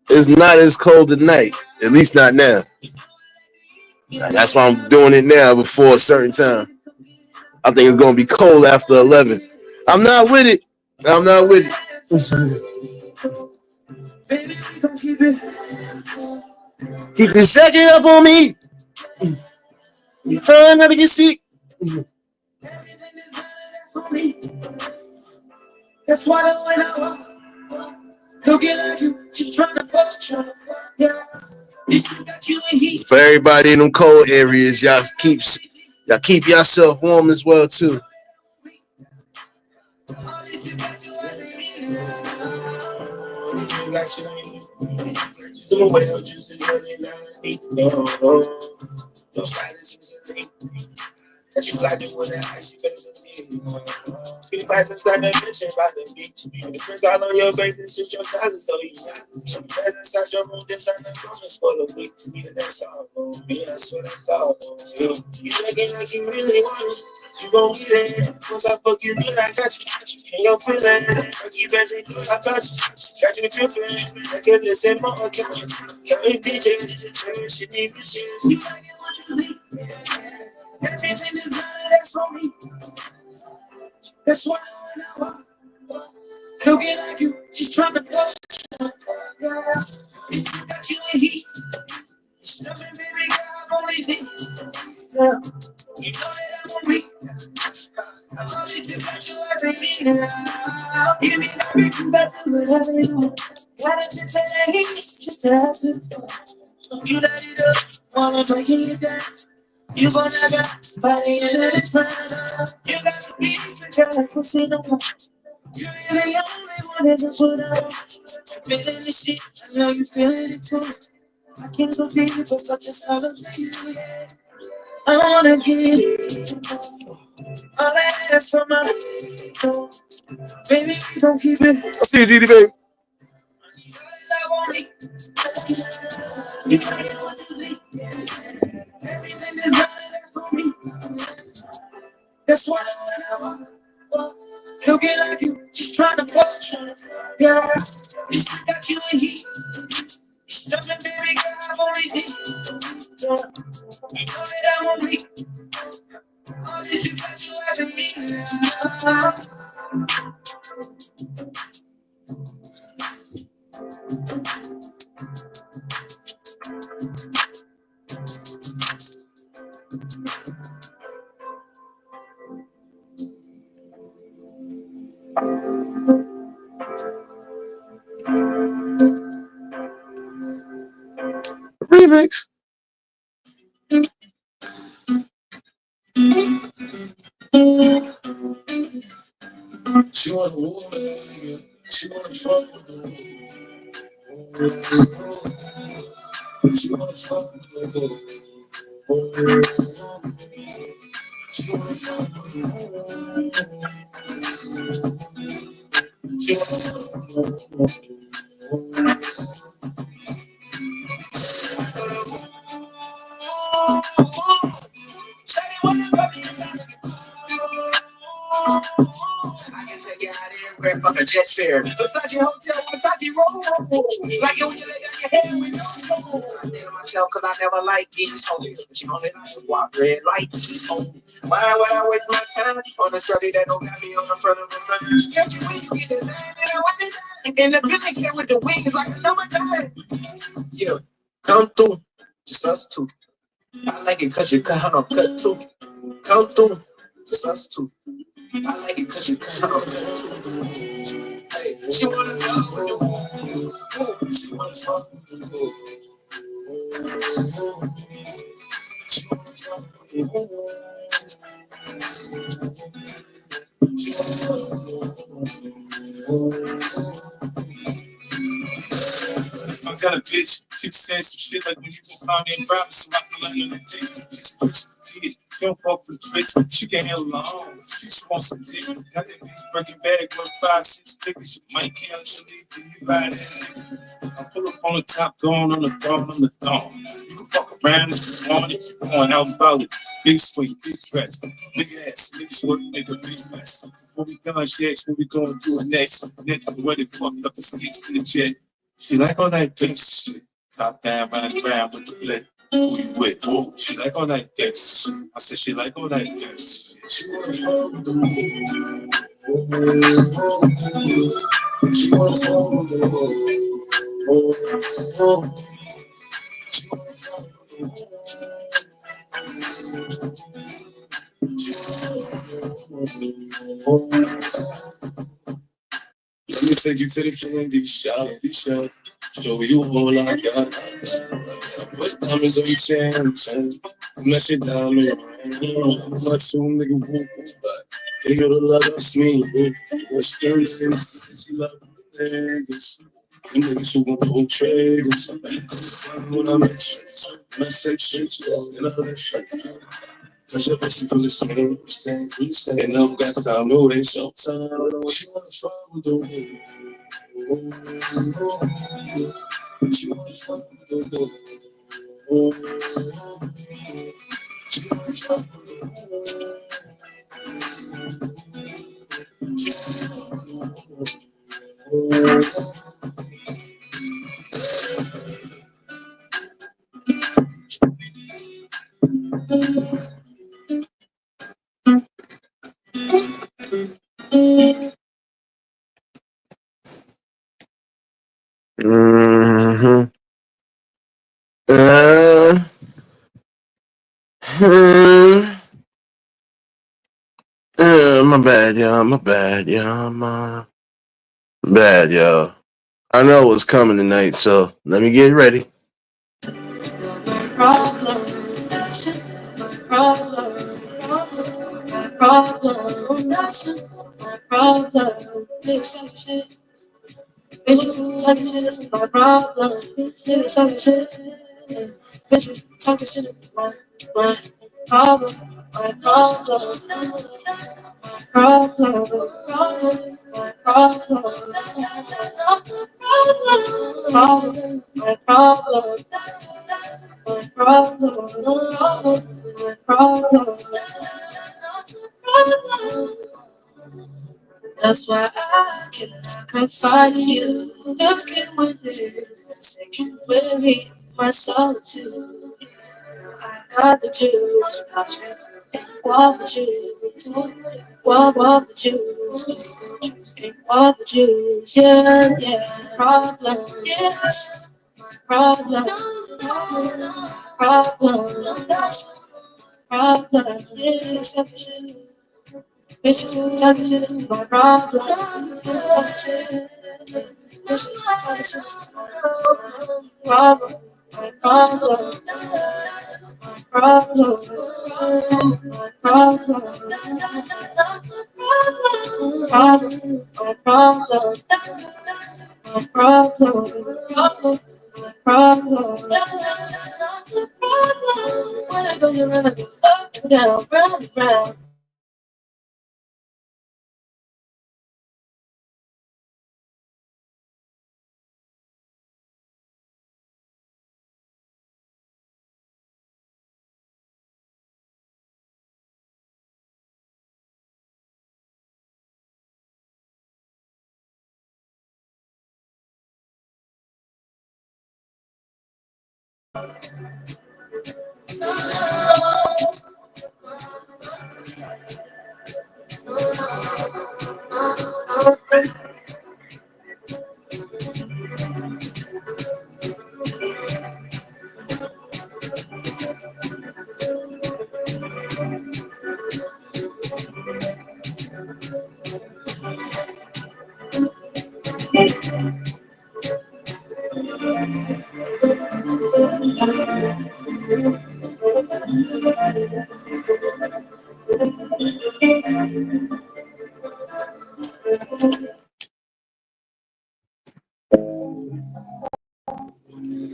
It's not as cold at night. At least not now. That's why I'm doing it now before a certain time. I think it's gonna be cold after 11. I'm not with it. I'm not with it. Keep it second up on me. You trying not to get sick. That's why I went out. Don't get like you, just trying to fuck, yeah. For everybody in them cold areas, y'all keep yourself warm as well too. That you fly through with that icy face. Pretty fights inside that mission by the beach. The prints all on your face and shit, your size is so you not. Some beds inside your room, design that bonus for the week. Yeah, that's all on me, I swear that's all on you. You looking like you really want it. You gon' get it. Once I fuck you, then I got you. In your feelings, I keep everything I got you. Got you tripping. I can listen more, can't you? Can't be bitches. Shit, be bitches. You like it, what you think? Everything is good, that's for me. That's why I want to get like you, just trying to fuck. It's got you in heat. Stop it, baby, girl, I'm only deep. Yeah. You know that I'm on me. I'm only deep, but you every minute. Give me that because I do whatever you want. Gotta just take that heat, just to have it. You light it up, wanna break it down. You gonna get by the end of this round. You got to be trying to push it on. You're the only one that just put out. Feeling this shit, I know you feeling it too. I can't go deeper, but just all of you. I wanna get it. All I ask for my baby, don't keep it. I see you, DD, baby. Everything is right for me. That's why I want to get like you, just trying to fuck, yeah. Got you in heat. Stop it, baby, girl, I'm only deep. Yeah. You know that I'm on me. All this you got you as a me. Remix. She wanna woo me, she wanna fuck with me. She wanna fuck with me. She wanna fuck with me. She wanna fuck with me. I can take you out there, grab fuck a jet fare. Versace hotel, Versace roll. Like it when you lay down your head with no phone. I did it myself cause I never liked these hoes. But you know that I should walk red like these hoes. Why would I waste my time on a study that don't got me on the front of the sun? Catch you when you get designed and I want it. And the building came with the wings like a number 9. Yeah, come through, just us two. I like it cause you cut how I'm cut too. Come through, just us two. I like it cause you cut how I'm cut too. Hey, she wanna go with the woo. She wanna talk with the woo. She wanna talk with the woo. She wanna talk with the woo. I got a bitch. Keep saying some shit like when you can find me in private, so I can land on the dick. kids. She don't fall for the tricks. She can't handle her own. She just wants some dick. Got that bitch breaking bag, worth 5, 6 figures. She might count your lead, then you buy that. I pull up on the top, going on the throne, on the throne. You can fuck around if you want it. Going out about it. Big swing, big dress, big ass, big swerve, make a big mess. Before we done, she asked what we gonna do next. Next, where they fucked up the seats in the jet. She like all that gangsta shit. Top down, running around with the blick. Who you with? Whoa. She like all that gangsta shit. I said she like all that gangsta shit. She wanna fuck with the She wanna fuck with the Let me take you to the candy shop. Show you all I got. Put diamonds on your chain. Smash it down, man. My two nigga whoop back. They gotta love us, me. What's their name? She love the niggas. The niggas who gon' pull triggers. When I'm at shit, when I say shit, and I let shit. Cause you're listening to the same, and I've got time to waste some time. I don't know what you wanna fuck with the what you wanna fuck with the Mm-hmm. Uh, hmm. My bad, y'all. My bad, y'all. My bad, y'all. I know what's coming tonight, so let me get ready. My problem, that's just my problem. My problem, that's just my problem. Niggas talking shit, bitches talking shit is my problem. Niggas talking shit, bitches talking shit is my problem. My problem, problem, my problem, my problem, my problem, my problem. That's why I cannot confide in you. Looking within, sanctuary, my solitude. I got the juice, I'll check and walk the juice. Walk the juice, mango juice, and walk the juice. Yeah, yeah, problem, yes, problem, problem, yes, bitches talking shit is my problem. Talking shit, bitches talking shit is my problem. My problem, my problem, my problem, my problem, my problem, my problem. When I go around, it goes up and down, round and round.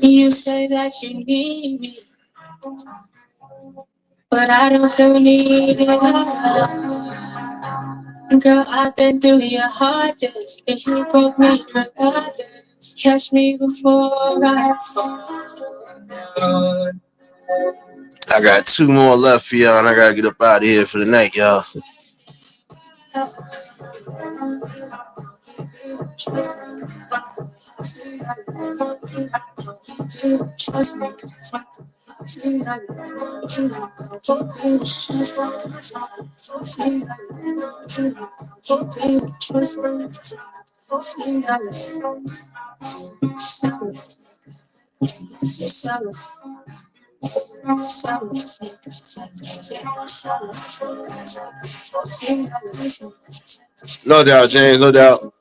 You say that you need me, but I don't feel needed. Girl, I've been through your hardest. If you broke me regardless, catch me before I fall down. I got two more left for y'all, and I gotta get up out of here for the night, y'all. No doubt, James. No doubt.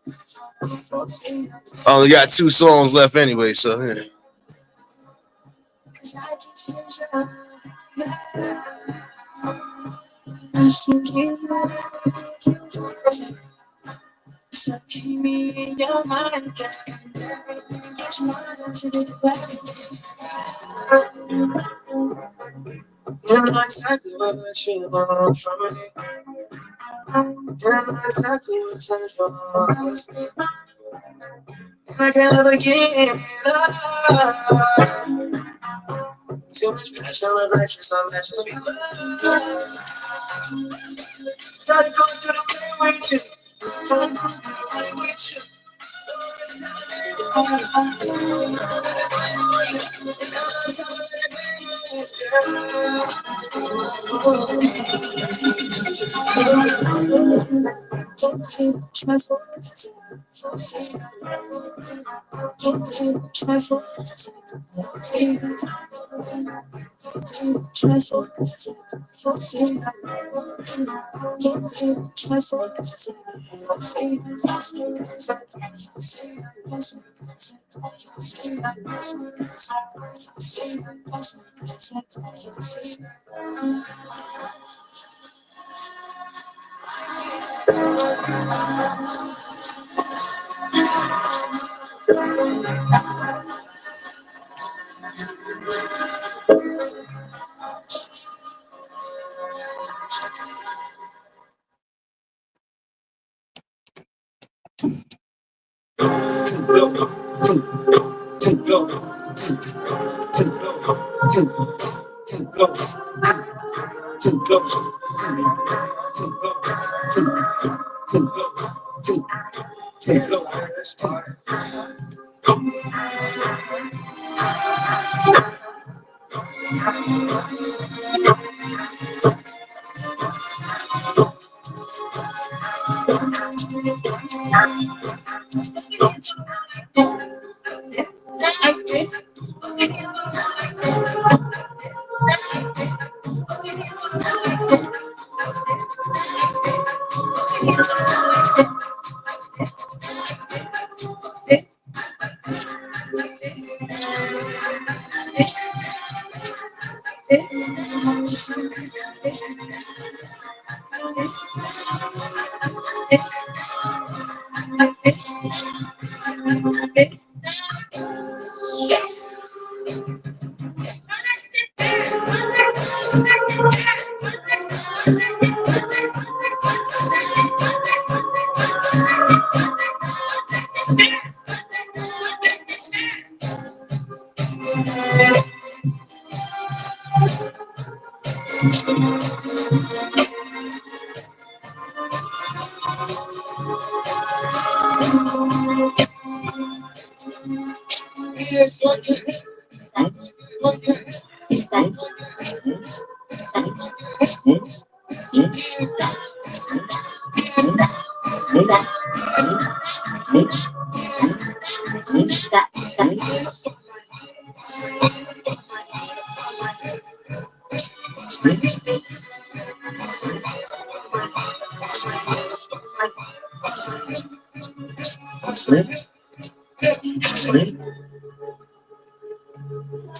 I only got two songs left anyway, so yeah. You know exactly what you want from me. You know exactly what turns you on. And I can't ever get up. Too much passion, love righteous, I'm not just be love. Started going through the pain with you. Started going through the pain with you.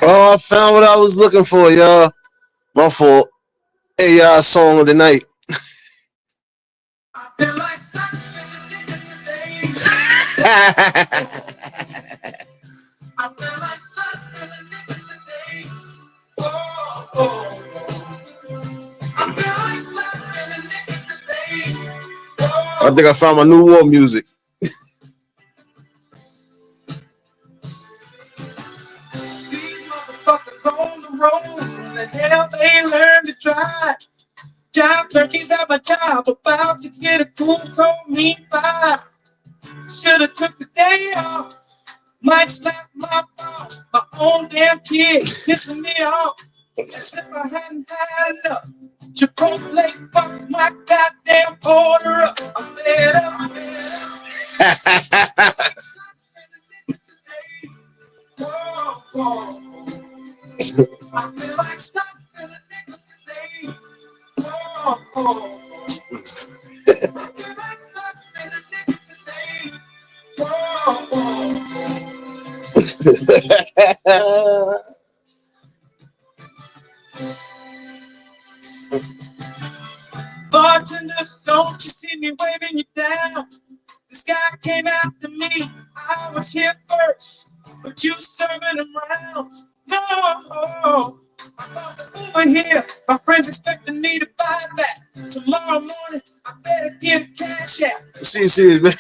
Oh, I found what I was looking for, y'all. My fault. Hey, y'all, song of the night. I think I found my new war music. These motherfuckers on the road, the hell they learn to drive. Job turkeys have a job, about to get a cool cold meat pie. Should've took the day off. Might slap my boss, my own damn kid, pissing me off. As if I hadn't had enough. Chipotle fucked my goddamn order up. I'm fed up, I'm fed up. Whoa, whoa. I feel like stopping a nigga today. Whoa, whoa. I feel like stopping a nigga today. Whoa, whoa. Bartender, don't you see me waving you down? This guy came after me, I was here first, but you serving him rounds. No, I'm about to Uber here. My friends expecting me to buy that. Tomorrow morning, I better get cash out. See, man.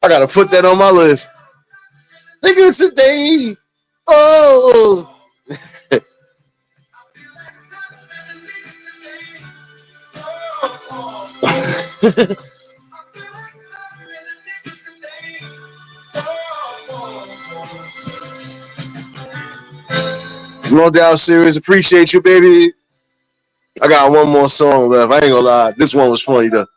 I gotta put that on my list. Nigga, today. Oh. No doubt, serious. Appreciate you, baby. I got one more song left. I ain't gonna lie. This one was funny though.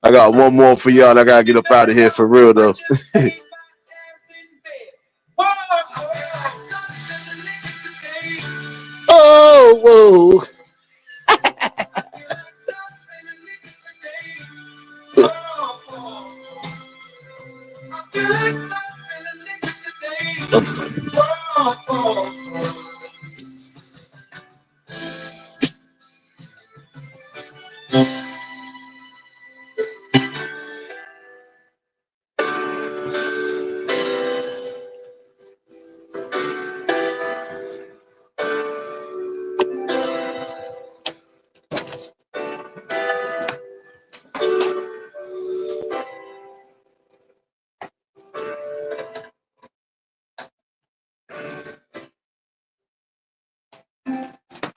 I got one more for y'all, and I gotta get up out of here for real though. Oh, whoa.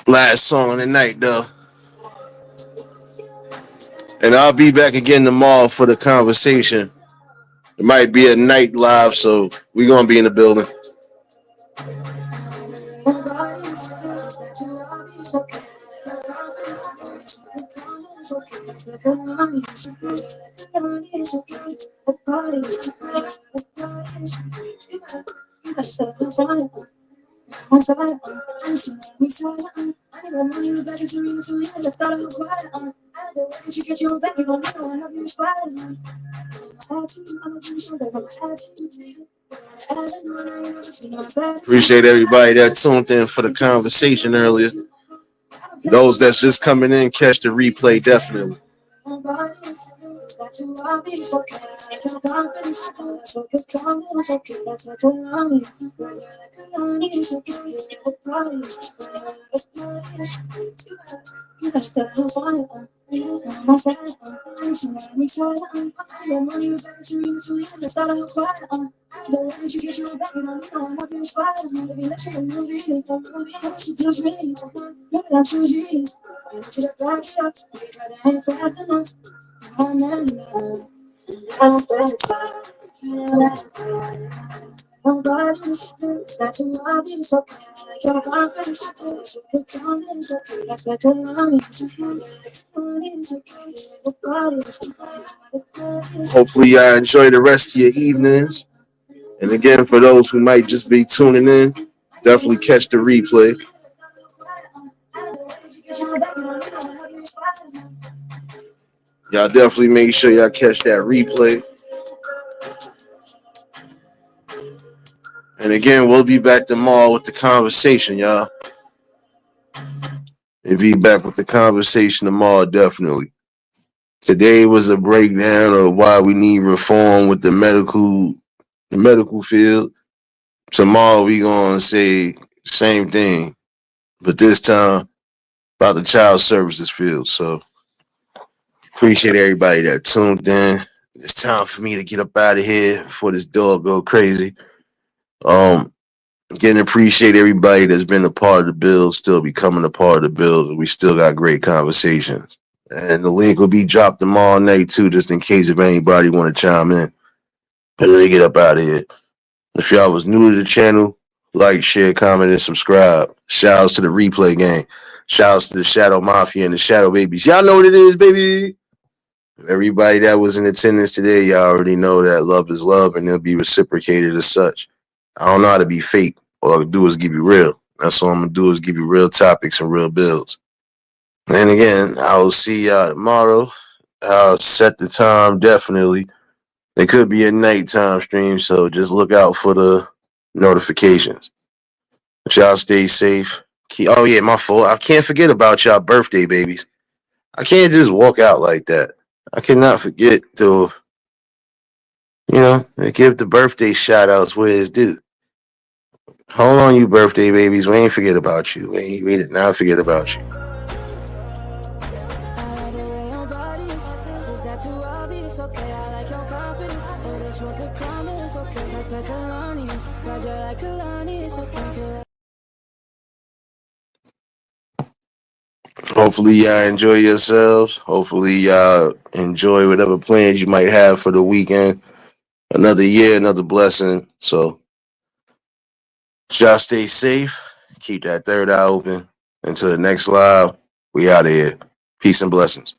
Last song of the night though. And I'll be back again tomorrow for the conversation. It might be a night live, so we're gonna be in the building. Appreciate everybody that tuned in for the conversation earlier. Those that's just coming in, catch the replay definitely. Hopefully y'all enjoy the rest of your evenings. And again, for those who might just be tuning in, definitely catch the replay. Y'all definitely make sure y'all catch that replay. And again, we'll be back tomorrow with the conversation, y'all. We'll be back with the conversation tomorrow, definitely. Today was a breakdown of why we need reform with the medical field. Tomorrow we gonna say same thing. but this time about the child services field. So appreciate everybody that tuned in. It's time for me to get up out of here before this dog go crazy. Um, Again, appreciate everybody that's been a part of the build, still becoming a part of the build. We still got great conversations. And the link will be dropped tomorrow night too, just in case if anybody want to chime in. But let me get up out of here. If y'all was new to the channel, like, share, comment, and subscribe. Shout outs to the replay gang. Shout outs to the Shadow Mafia and the Shadow Babies. Y'all know what it is, baby. Everybody that was in attendance today, y'all already know that love is love and it'll be reciprocated as such. I don't know how to be fake. All I can do is give you real. That's all I'm gonna do is give you real topics and real builds. And again, I will see y'all tomorrow. I'll set the time definitely. It could be a nighttime stream, so just look out for the notifications. But y'all stay safe. Oh yeah, my fault. I can't forget about y'all birthday babies. I can't just walk out like that. I cannot forget to, give the birthday shout outs where it's due. Hold on, you birthday babies. We ain't forget about you. We did not forget about you. Hopefully y'all enjoy yourselves. Hopefully y'all enjoy whatever plans you might have for the weekend. Another year, another blessing. So y'all stay safe. Keep that third eye open. Until the next live, we out of here. Peace and blessings.